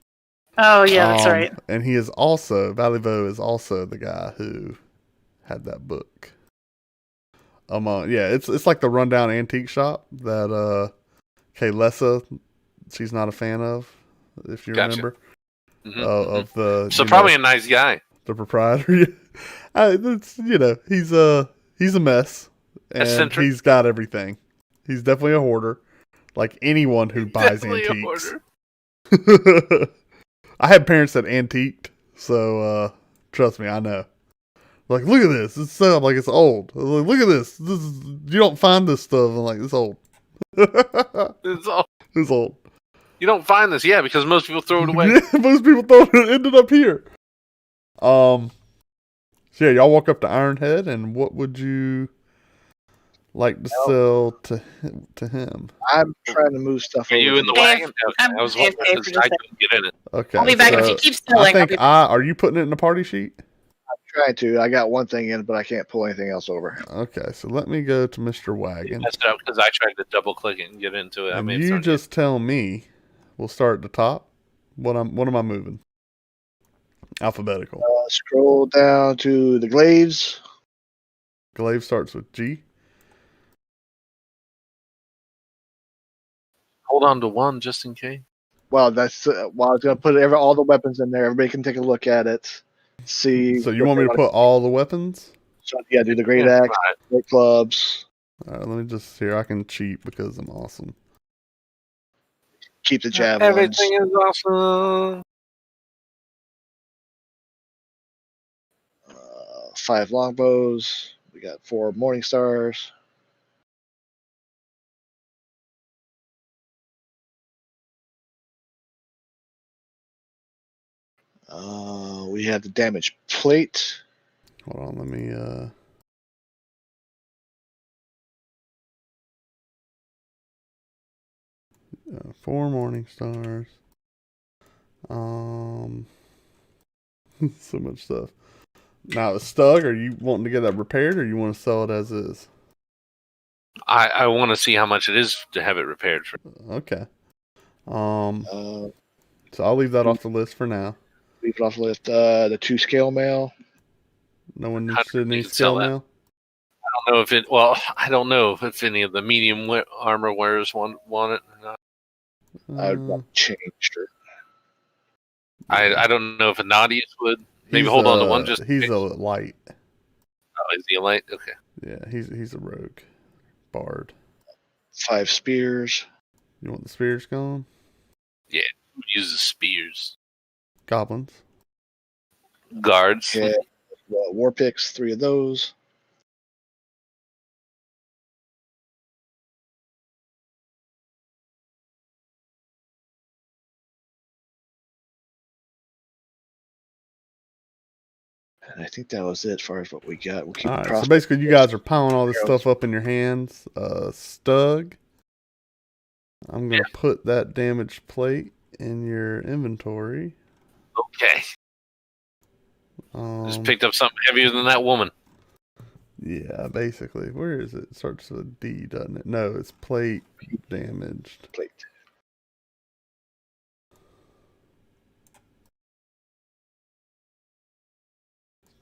Oh yeah, that's right. And he is also Valivo is also the guy who had that book. It's like the rundown antique shop that Kaylessa, she's not a fan of, if you Gotcha. remember. Mhm, Of the So probably a nice guy. the proprietor. He's a mess, and Eccentric. he's got everything. He's definitely a hoarder, like anyone who buys Definitely a antiques. hoarder. I had parents that antiqued, so trust me, I know. Like, look at this. It's set up like it's old. I was like, look at this. You don't find this stuff. I'm like, it's old. It's all, It's old. you don't find this, because most people throw it away. Yeah, most people thought it ended up here. So yeah, y'all walk up to Ironhead, and what would you like to sell to him? I'm trying to move stuff Are over. you in the Okay, wagon? Okay, I'm I was AFK wondering for because just I a second. couldn't get in it. Okay. I'll be back. If you so keep I selling, I'll think be are you putting it in the party sheet? Trying to. I got one thing in, but I can't pull anything else over. Okay, so let me go to Mr. You Wagon. messed it up because I tried to double click it and get into it. I And made you just tell me. We'll start at the top. What am I moving? Alphabetical. Scroll down to the glaives. Glaive starts with G. hold on to one just in case. Well, that's I was gonna put all the weapons in there. Everybody can take a look at it. See. So you want me to put all the weapons? So, yeah, do the great Yeah, axe, great clubs. All right, let me just here. I can cheat because I'm awesome. Keep the javelins. Everything is awesome. 5 longbows. We got 4 morning stars. We have the damage plate. Hold on, let me 4 morning stars. So much stuff. Now, Stug, are you wanting to get that repaired, or you want to sell it as is? I want to see how much it is to have it repaired. Okay. Uh, So I'll leave that off the list for now. leave it off the list. The 2 scale mail. No one How interested in do any you sell scale that? mail? I don't know if it. Well, I don't know if any of the medium armor wearers want it or not. I would want changed or I don't know if a Nadius would. Maybe He's hold on to one just. in He's case. a light. Oh, is he a light? Okay. Yeah, he's a rogue. Bard. 5 spears. You want the spears gone? Who uses spears? Goblins. Guards. Yeah. War picks, 3 of those. And I think that was it as far as what we got. We'll keep All right, so crossbow basically you bolts. guys are piling all this stuff up in your hands. Stug, I'm going to put that damaged plate in your inventory. Okay. Just picked up something heavier than that woman. Yeah, basically. Where is it? It starts with a D, doesn't it? No, it's plate damaged. Plate.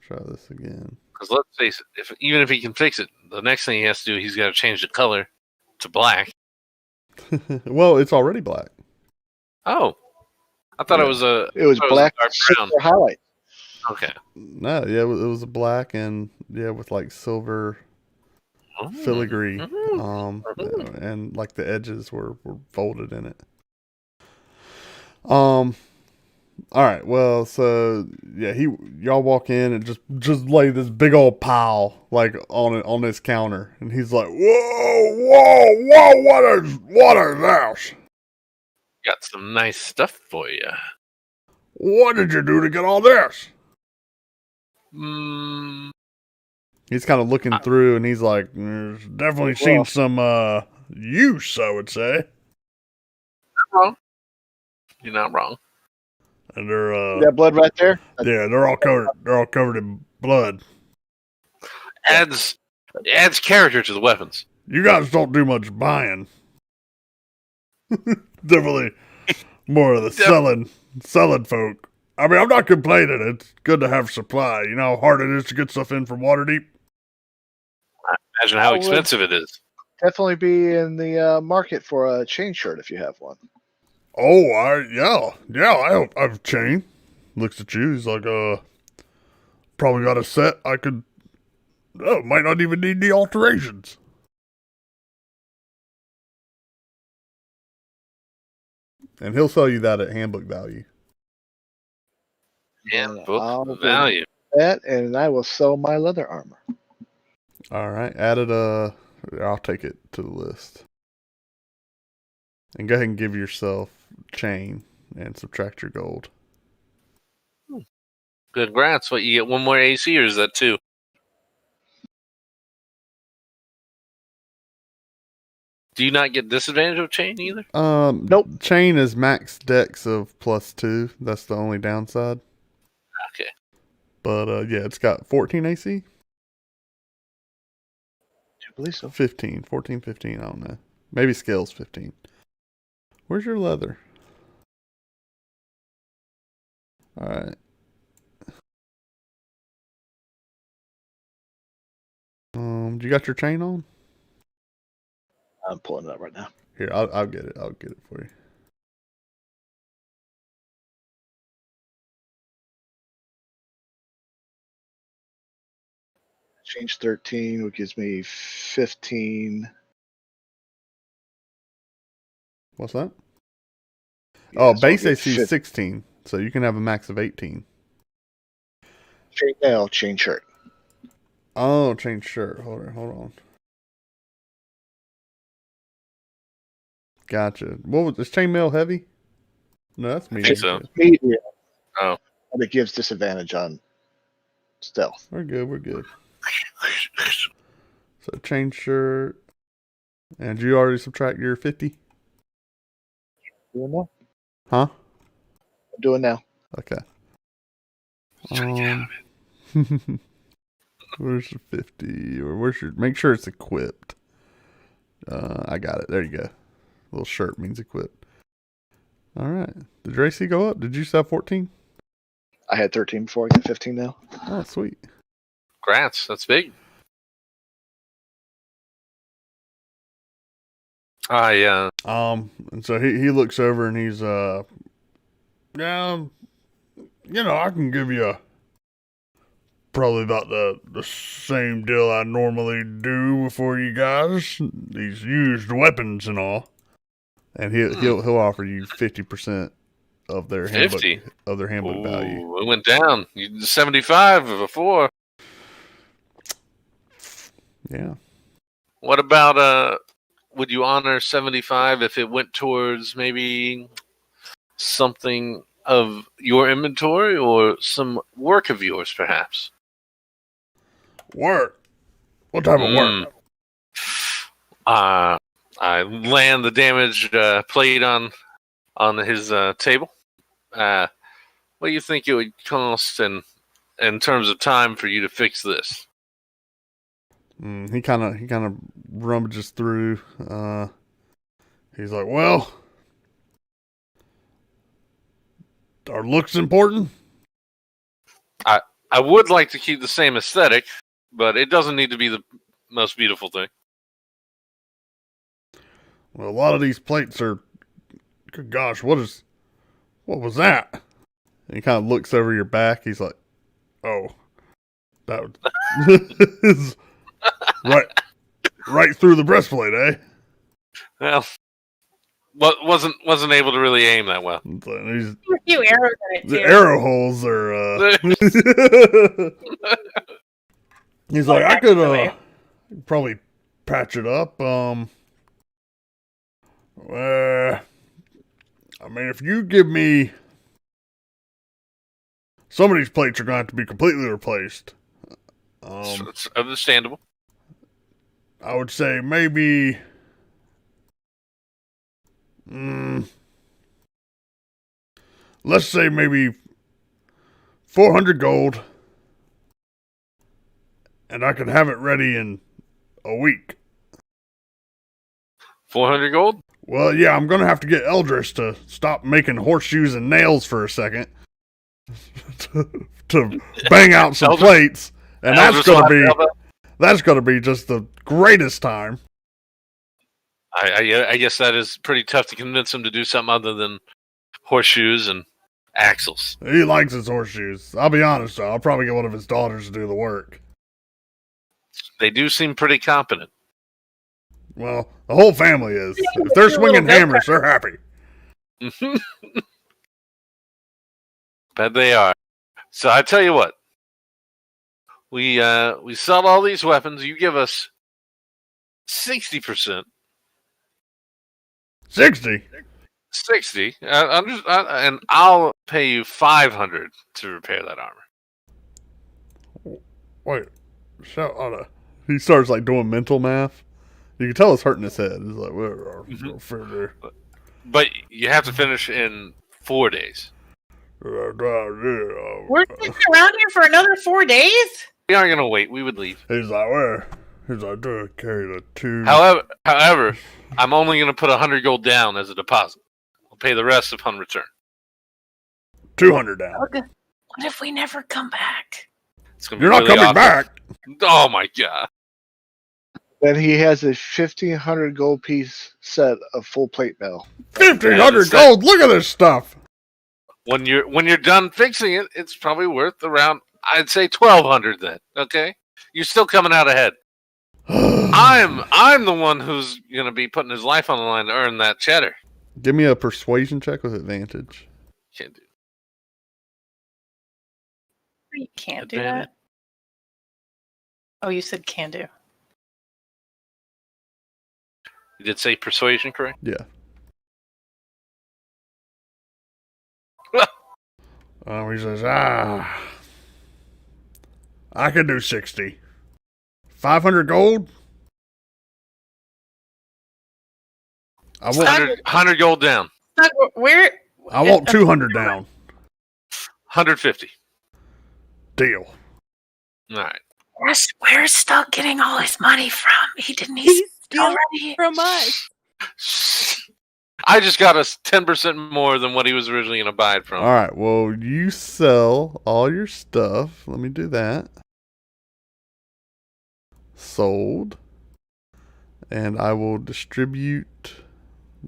Try this again. Because let's face it, even if he can fix it, the next thing he has to do, he's got to change the color to black. Well, it's already black. Oh, I thought it was a. It was I thought black dark brown. silver highlight. Okay. No, yeah, it was a black and with like silver filigree, and like the edges were folded in it. All right, well, so yeah, y'all walk in and just lay this big old pile like on this counter, and he's like, whoa, what is this? Got some nice stuff for you. What did you do to get all this? He's kind of looking through, and he's like, "There's definitely seen some use, I would say." Not wrong. You're not wrong. And they're that blood right there. yeah, they're all covered in blood. Adds character to the weapons. You guys don't do much buying. Definitely more of the selling folk. I mean, I'm not complaining. It's good to have supply. You know how hard it is to get stuff in from Waterdeep? Imagine how expensive it is. Definitely be in the market for a chain shirt if you have one. Oh, I have a chain. Looks at you. He's like, probably got a set. I could, might not even need the alterations. And he'll sell you that at handbook value. Handbook value. That, and I will sell my leather armor. All right, I'll take it to the list. And go ahead and give yourself chain and subtract your gold. Congrats. What, you get one more AC or is that 2? Do you not get disadvantage of chain either? Nope. Chain is max dex of +2. That's the only downside. Okay. But yeah, it's got 14 AC. I believe so. 15, 14, 15. I don't know. Maybe scales 15. Where's your leather? All right. You got your chain on? I'm pulling it up right now. Here, I'll get it. I'll get it for you. Change 13, which gives me 15. What's that? Yeah, Oh, so I'll base get AC is 16, so you can have a max of 18. Chain mail, chain shirt. Oh, change shirt. Hold on. Gotcha. What was is chainmail heavy? No, that's I medium. think so. Medium. Oh. And it gives disadvantage on stealth. We're good. So change shirt. And you already subtract your 50? Doing now? Huh? I'm doing now. Okay. Where's the 50? Or where's your make sure it's equipped. I got it. There you go. Little shirt means equipped. Alright. Did your AC go up? Did you have 14? I had 13 before. I get 15 now. Oh, sweet. Grants, that's big. And so he looks over and he's yeah, I can give you probably about the same deal I normally do for you guys. These used weapons and all. And he'll offer you 50% of their handbook 50? handbook value. It went down. You did 75 before. Yeah. What about would you honor 75 if it went towards maybe something of your inventory or some work of yours, perhaps? Work. What type of work? I land the damaged plate on his table. What do you think it would cost in terms of time for you to fix this? He kind of rummages through. He's like, well, are looks important? I would like to keep the same aesthetic, but it doesn't need to be the most beautiful thing. Well, a lot of these plates are. Good gosh, what was that? And he kind of looks over your back. He's like, oh, that is right through the breastplate, eh? Well, wasn't able to really aim that well. A few arrows in it, The too. arrow holes are. He's like, I could probably patch it up. I mean, if you give me some of these plates are going to have to be completely replaced. It's understandable. I would say maybe. Let's say maybe 400 gold, and I can have it ready in a week. 400 gold? Well, yeah, I'm going to have to get Eldris to stop making horseshoes and nails for a second to bang out some plates, and that's going to be just the greatest time. I guess that is pretty tough to convince him to do something other than horseshoes and axles. He likes his horseshoes. I'll be honest, though. I'll probably get one of his daughters to do the work. They do seem pretty competent. Well, the whole family is. If they're swinging hammers, they're happy. Bet they are. So I tell you what. We sell all these weapons. You give us 60%. 60? 60. And I'll pay you 500 to repair that armor. Wait. He starts like doing mental math. You can tell it's hurting his head. It's like, well, further. But you have to finish in 4 days. We're sitting around here for another 4 days? We aren't going to wait. We would leave. He's like, where? He's like, do I carry the 2? However, I'm only going to put 100 gold down as a deposit. I'll pay the rest upon return. 200 down. What if we never come back? It's gonna be You're not really coming awesome. back. Oh my god. Then he has a 1,500 gold piece set of full plate mail. 1,500 gold. Look at this stuff. When you're done fixing it, it's probably worth around, I'd say 1,200 then. Okay? You're still coming out ahead. I'm the one who's gonna be putting his life on the line to earn that cheddar. Give me a persuasion check with advantage. Can't do. You can't do that. Oh, you said can do. You did say persuasion, correct? Yeah. He says, I can do 60. 500 gold? I want 100 gold down. Where? I want 200 down. 150. Deal. All right. Where's Stuck getting all his money from? He's stealing already from us. I just got us 10% more than what he was originally going to buy it from. All right. Well, you sell all your stuff. Let me do that. Sold. And I will distribute.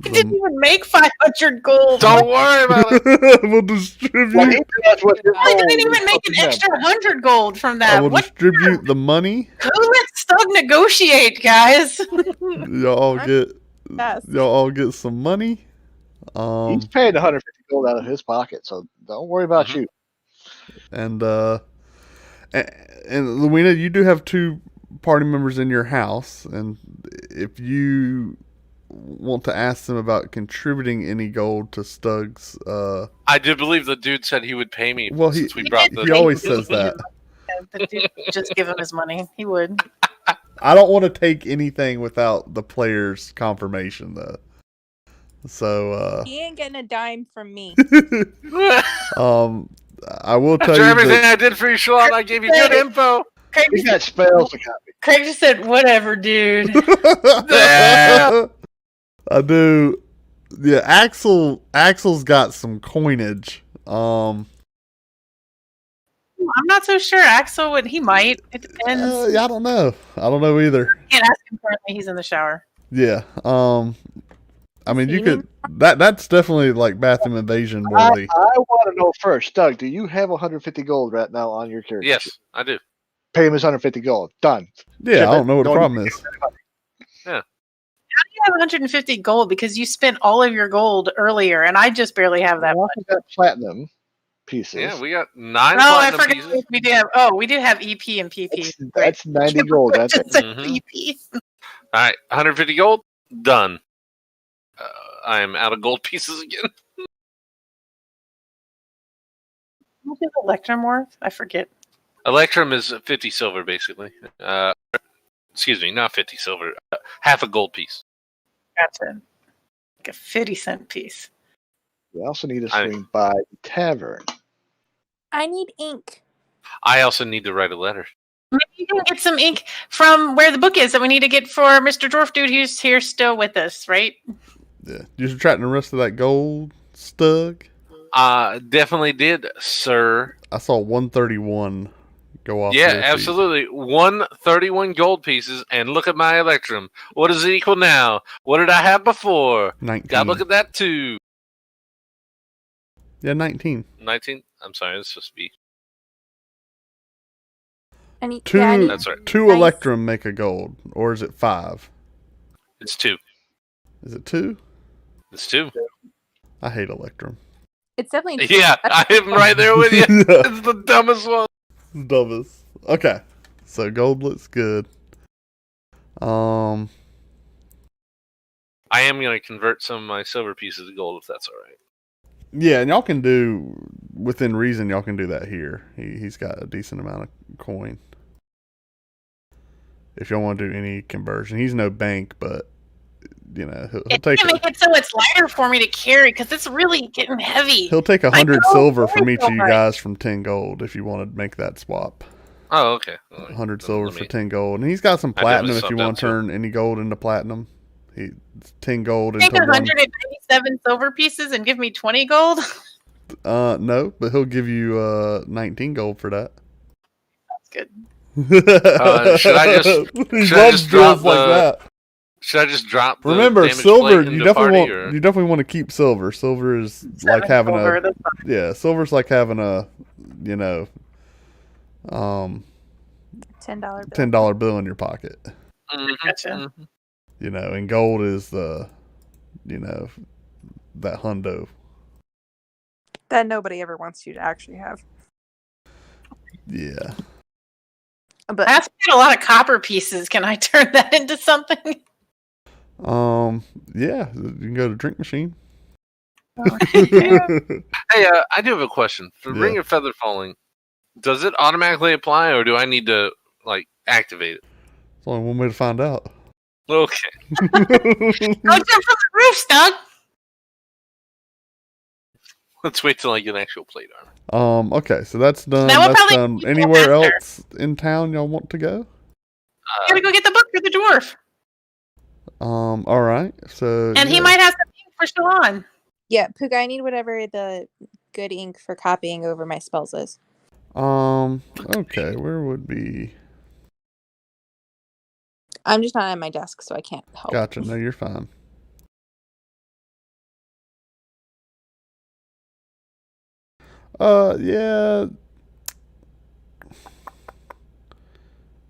He didn't even make 500 gold. Don't worry about it. We'll distribute. Well, he does what his I didn't gold even is make up an to him. extra 100 gold from I that. will distribute the money. Who let Stug negotiate, guys? Y'all get Yes. y'all all get some money. He's paying 150 gold out of his pocket, so don't worry about you. And Luina, you do have 2 party members in your house, and if you want to ask them about contributing any gold to Stug's, I do believe the dude said he would pay me. well, since we brought the. he always says that. The dude just give him his money. He would. I don't want to take anything without the player's confirmation, though. So, He ain't getting a dime from me. I will tell After you everything that I did for you, Shalon, I gave you good info. Craig He got spells to copy. Craig just said, "Whatever, dude." I do. Yeah, Axel's got some coinage. I'm not so sure. Axel would. He might. It depends. Yeah, I don't know. I don't know either. Can't ask him currently. He's in the shower. Yeah. I mean, you could. That's definitely like bathroom invasion worthy. I want to know first, Doug, do you have 150 gold right now on your character? Yes, I do. Pay him his 150 gold. Done. Yeah, I don't know what the problem is. How do you have 150 gold? Because you spent all of your gold earlier, and I just barely have that much. We got platinum pieces. Yeah, we got 9 Oh, I platinum forgot. pieces. We do have. Oh, we do have EP and PP. That's 90 gold. That's Just it. said Mhm. PP. All right, 150 gold, done. I am out of gold pieces again. What is Electrum worth? I forget. Electrum is 50 silver, basically. Excuse me, not 50 silver. Half a gold piece. Gotcha. Like a 50-cent piece. We also need to swing by the tavern. I need ink. I also need to write a letter. Maybe you can get some ink from where the book is that we need to get for Mr. Dwarf Dude who's here still with us, right? Yeah, you subtracting the rest of that gold, Stug? Definitely did, sir. I saw 131 go off. Yeah, your sheet. absolutely. 131 gold pieces, and look at my Electrum. What does it equal now? What did I have before? 19. Gotta look at that too. Yeah, 19. 19? I'm sorry, it's supposed to be. I need, Two. yeah, I need, That's right. 2 Nice. Electrum make a gold, or is it 5? It's 2. Is it 2? It's 2. I hate Electrum. it's definitely Yeah, I am right there with you. It's the dumbest one. Dumbest. Okay, so gold looks good. I am going to convert some of my silver pieces to gold, if that's all right. Yeah, and y'all can do within reason. Y'all can do that here. He's got a decent amount of coin. if you want to do any conversion. He's no bank, but he'll It take can make it so it's lighter for me to carry because it's really getting heavy. He'll take 100 silver from each of you guys from 10 gold if you want to make that swap. Oh, okay. 100 silver for 10 gold, and he's got some platinum if you want to turn any gold into platinum. 10 gold into 197 silver pieces and give me 20 gold. No, but he'll give you 19 gold for that. That's good. Should I just drop that? Should I just drop? Remember, silver. You definitely want to keep silver. Silver is like having silver's like having a $10 bill in your pocket. Gotcha. And gold is the that hundo that nobody ever wants you to actually have. Yeah. But I have a lot of copper pieces. Can I turn that into something? Yeah, you can go to drink machine. Hey, I do have a question. For Ring of Feather Falling, does it automatically apply, or do I need to activate it? There's only one way to find out. Okay. Go jump from the roof, Doug. Let's wait till I get actual plate armor. Okay, so that's done. That's done. Anywhere else in town y'all want to go? Gotta go get the book for the dwarf. All right. So he might have some ink for Shalon. Yeah, Pookha, I need whatever the good ink for copying over my spells is. Okay, where would be? I'm just not at my desk, so I can't help. Gotcha. No, you're fine. Yeah.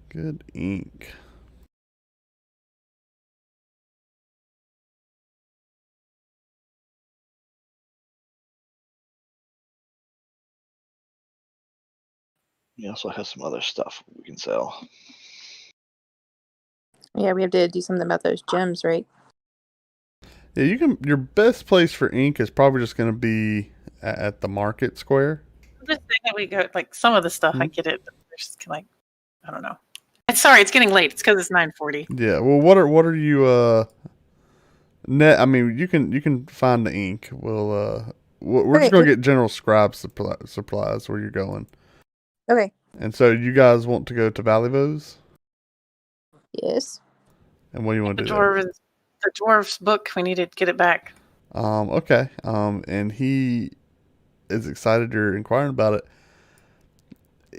Good ink. He also has some other stuff we can sell. Yeah, we have to do something about those gems, right? Yeah, you can. Your best place for ink is probably just going to be at the market square. I'm just saying that we go some of the stuff. I get it. Just I don't know. Sorry, it's getting late. It's because it's 9:40. Yeah. Well, what are you net? I mean, you can find the ink. We're just gonna get general scribe supplies where you're going. Okay. And so you guys want to go to Valleyvos? Yes. And what do you want to do? The dwarf's book. We need to get it back. Okay. And he is excited you're inquiring about it.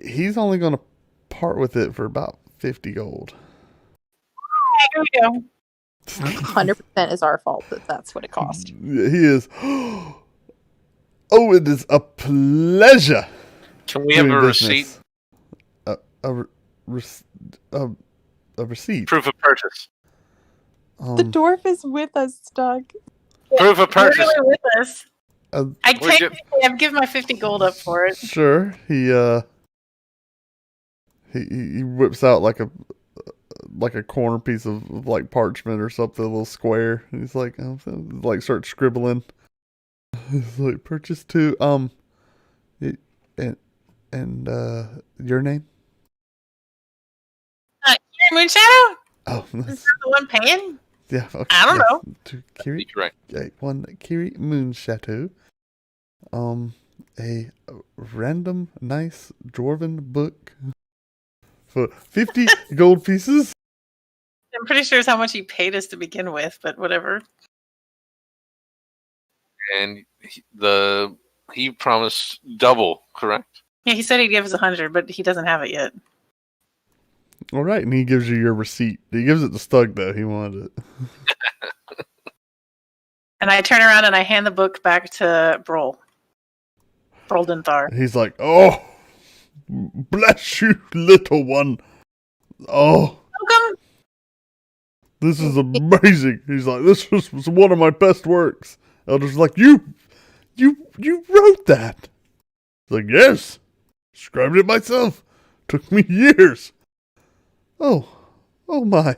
He's only going to part with it for about 50 gold. Here we go. 100% is our fault that's what it cost. Yeah, he is. Oh, it is a pleasure. Can we have a receipt? A receipt. Proof of purchase. The dwarf is with us, Doug. Proof of purchase. Really with us. I've given my 50 gold up for it. Sure. He whips out like a corner piece of parchment or something, a little square. And he's starts scribbling. He's like, purchase to and your name? Moonshadow? Oh, is that the one paying? Yeah. Okay. I don't know. To Kiri, right. One Kiri Moonshadow. A random nice dwarven book for 50 gold pieces. I'm pretty sure it's how much he paid us to begin with, but whatever. And he promised double, correct? Yeah, he said he'd give us 100, but he doesn't have it yet. All right, and he gives you your receipt. He gives it to Stug, though. He wanted it. And I turn around and I hand the book back to Broldenthar. He's like, oh, bless you, little one. Oh. Welcome. This is amazing. He's like, this was one of my best works. Elder's like, you wrote that. He's like, yes. Scribed it myself. Took me years. Oh my.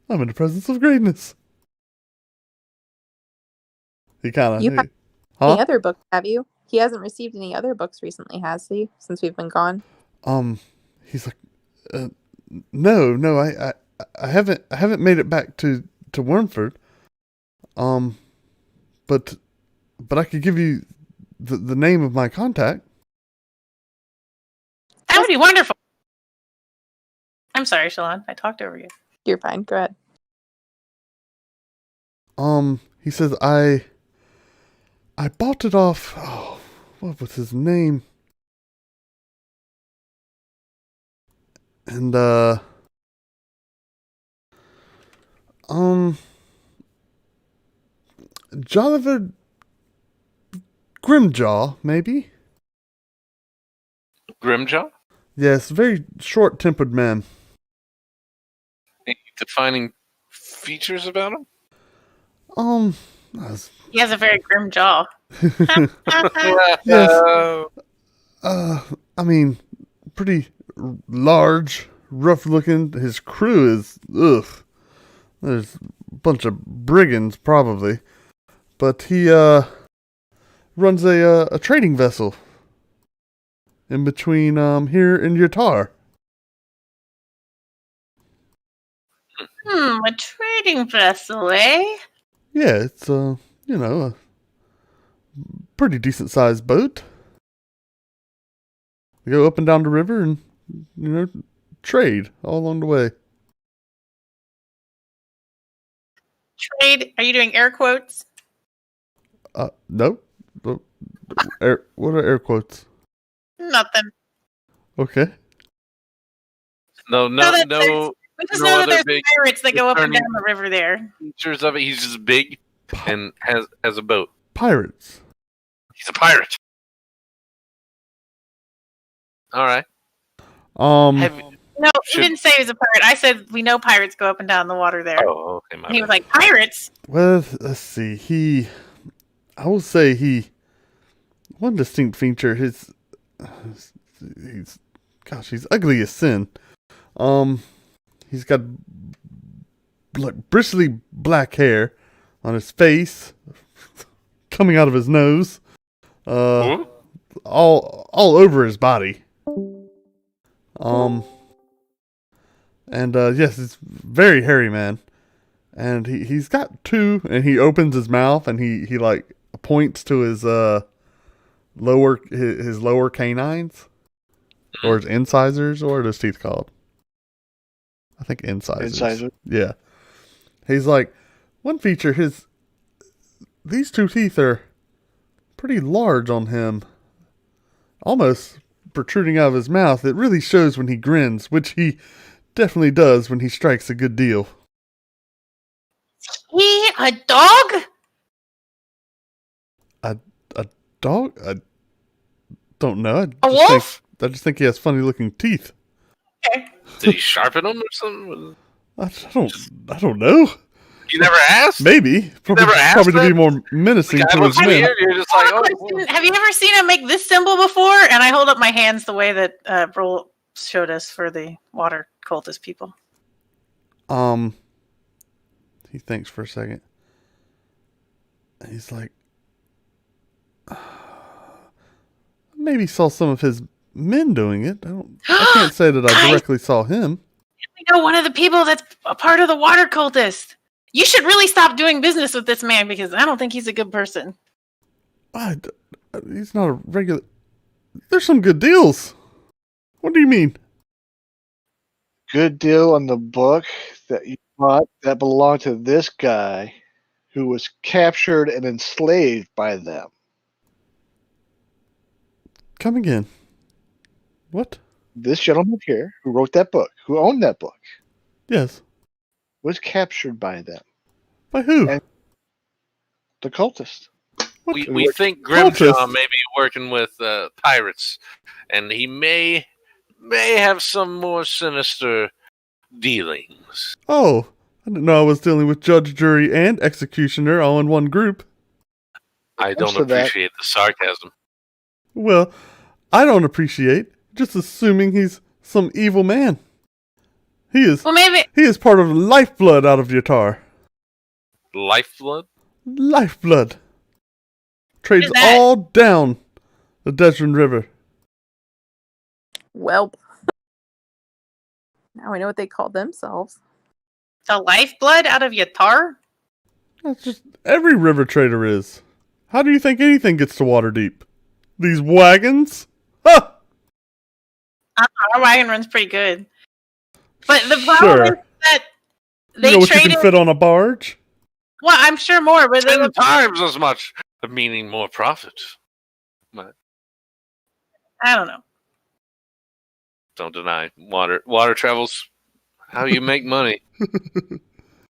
I'm in the presence of greatness. He kind of... You have any other books, have you? He hasn't received any other books recently, has he? Since we've been gone? He's like, No, I haven't made it back to Wormford. But I could give you the name of my contact. That would be wonderful. I'm sorry, Shalon. I talked over you. You're fine. Go ahead. He says I bought it off. Oh, what was his name? And Jolliver Grimjaw, maybe? Grimjaw? Yes, very short-tempered man. Any defining features about him? He has a very grim jaw. Yes. I mean, pretty large, rough-looking. His crew is, ugh. There's a bunch of brigands, probably. But he, runs a trading vessel in between, here and Yatar. A trading vessel, eh? Yeah, it's, a pretty decent-sized boat. We go up and down the river and, trade all along the way. Trade? Are you doing air quotes? Nope. What are air quotes? Nothing. Okay. No. We just know that other there's big pirates that go up and returning- down the river there. Features of it. He's just big and has a boat. Pirates. He's a pirate. All right. No, Should- he didn't say he was a pirate. I said we know pirates go up and down the water there. Oh, okay. And he was like, pirates? Well, let's see. I will say one distinct feature, he's ugly as sin. He's got bristly black hair on his face, coming out of his nose, all over his body. And yes, it's very hairy man. And he's got two, and he opens his mouth and he like points to his lower canines, or his incisors, or what are those teeth called? I think incisors. Incisor? Yeah. He's like, one feature, these two teeth are pretty large on him, almost protruding out of his mouth. It really shows when he grins, which he definitely does when he strikes a good deal. He a dog? A dog? I don't know. A wolf? I just think he has funny looking teeth. Okay. Did he sharpen them or something? I don't know. You never asked? Maybe. Probably to be more menacing The guy to his looks men. weird. You're just like, Have you ever seen him make this symbol before? And I hold up my hands the way that Brol showed us for the water cultist people. He thinks for a second. He's like, maybe saw some of his men doing it. I can't say that I directly saw him. We know one of the people that's a part of the water cultist. You should really stop doing business with this man because I don't think he's a good person. He's not a regular. There's some good deals. What do you mean? Good deal on the book that you bought that belonged to this guy who was captured and enslaved by them. Come again. What? This gentleman here who wrote that book, who owned that book, Yes. was captured by them. By who? And the cultist. we think Grimjaw Cultist. may be working with pirates, and he may have some more sinister dealings. Oh, I didn't know I was dealing with judge, jury, and executioner all in one group. I don't to that- appreciate the sarcasm. Well, I don't appreciate just assuming he's some evil man. He is. Well, maybe He is part of the lifeblood out of Yatar. Lifeblood? Lifeblood. Trades Is that- all down the Desmond River. Welp. Now I know what they call themselves. The lifeblood out of Yatar? That's just every river trader is. How do you think anything gets to Waterdeep? These wagons? Huh! Our wagon runs pretty good. But the problem Sure. is that You they know what you traded. can fit on a barge? Well, I'm sure more, but 10 times as much, meaning more profit. But I don't know. don't deny water travels. How you make money?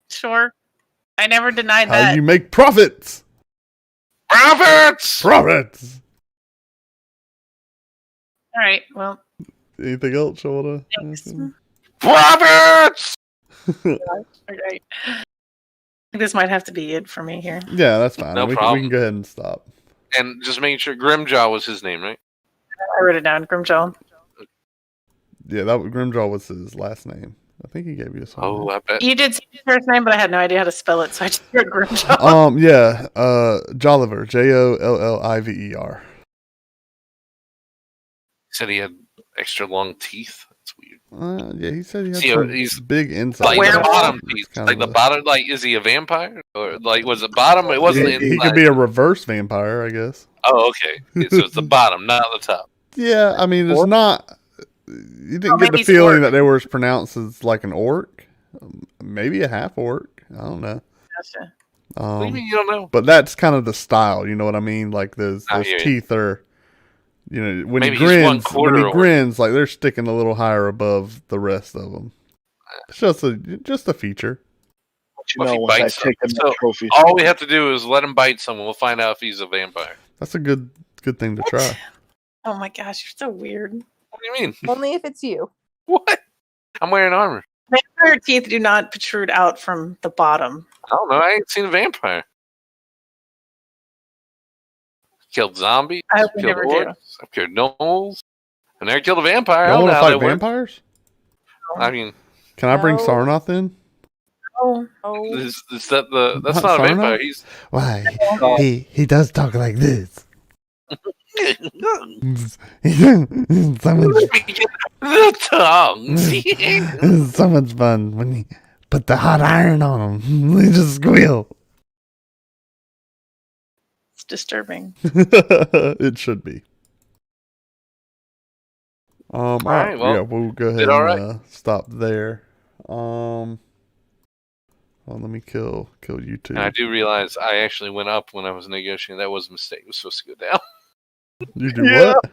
Sure. I never denied How that. you make profits? Profits. Profits! All right. Well, Anything else you want to? thanks. Profits. Okay. This might have to be it for me here. Yeah, that's fine. No we problem. can go ahead and stop. And just making sure Grimjaw was his name, right? I wrote it down. Grimjaw. Yeah, Grimjaw was his last name. I think he gave you a song. Oh, I bet. You did say his first name, but I had no idea how to spell it, so I just wrote Grimjaw. Yeah, Jolliver, Jolliver. Said he had extra long teeth. That's weird. Yeah, he said he had See, some he's big insight. Like Where- the bottom It's teeth. kind Like of the a- bottom. Like, is he a vampire or like was it bottom? It wasn't. He inside. could be a reverse vampire, I guess. Oh, okay. So it's the bottom, not the top. Yeah, I mean, it's Orc? not. You didn't Oh, get maybe the it's feeling orc. that they were pronounced as like an orc, maybe a half orc. I don't know. Gotcha. What do you mean you don't know? But that's kind of the style. You know what I mean? Like those I hear you. teeth are. You know, when Maybe he he's grins, 1/4 orc. like they're sticking a little higher above the rest of them. It's just a feature. What you What if know he once I bites take them? him So, that trophy. All we have to do is let him bite someone. We'll find out if he's a vampire. That's a good thing to try. Oh my gosh, you're so weird. What do you mean? Only if it's you. What? I'm wearing armor. Vampire teeth do not protrude out from the bottom. I don't know. I ain't seen a vampire. Killed zombies. I hope we Killed never do. orcs. I've killed gnolls. I never killed a vampire. I Y'all don't want know to how they fight work. vampires? I mean, Can I bring No. Sarnoth in? Oh, Oh, is that the? That's Not not a Sarnoff? vampire. He's. Why? Oh. He does talk like this. The tongues. So much fun when you put the hot iron on them. They just squeal. it's disturbing. It should be. All right, well, yeah, we'll go ahead did and all right. stop there. Well, let me kill you two. And I do realize I actually went up when I was negotiating. That was a mistake. It was supposed to go down. You do Yeah. what?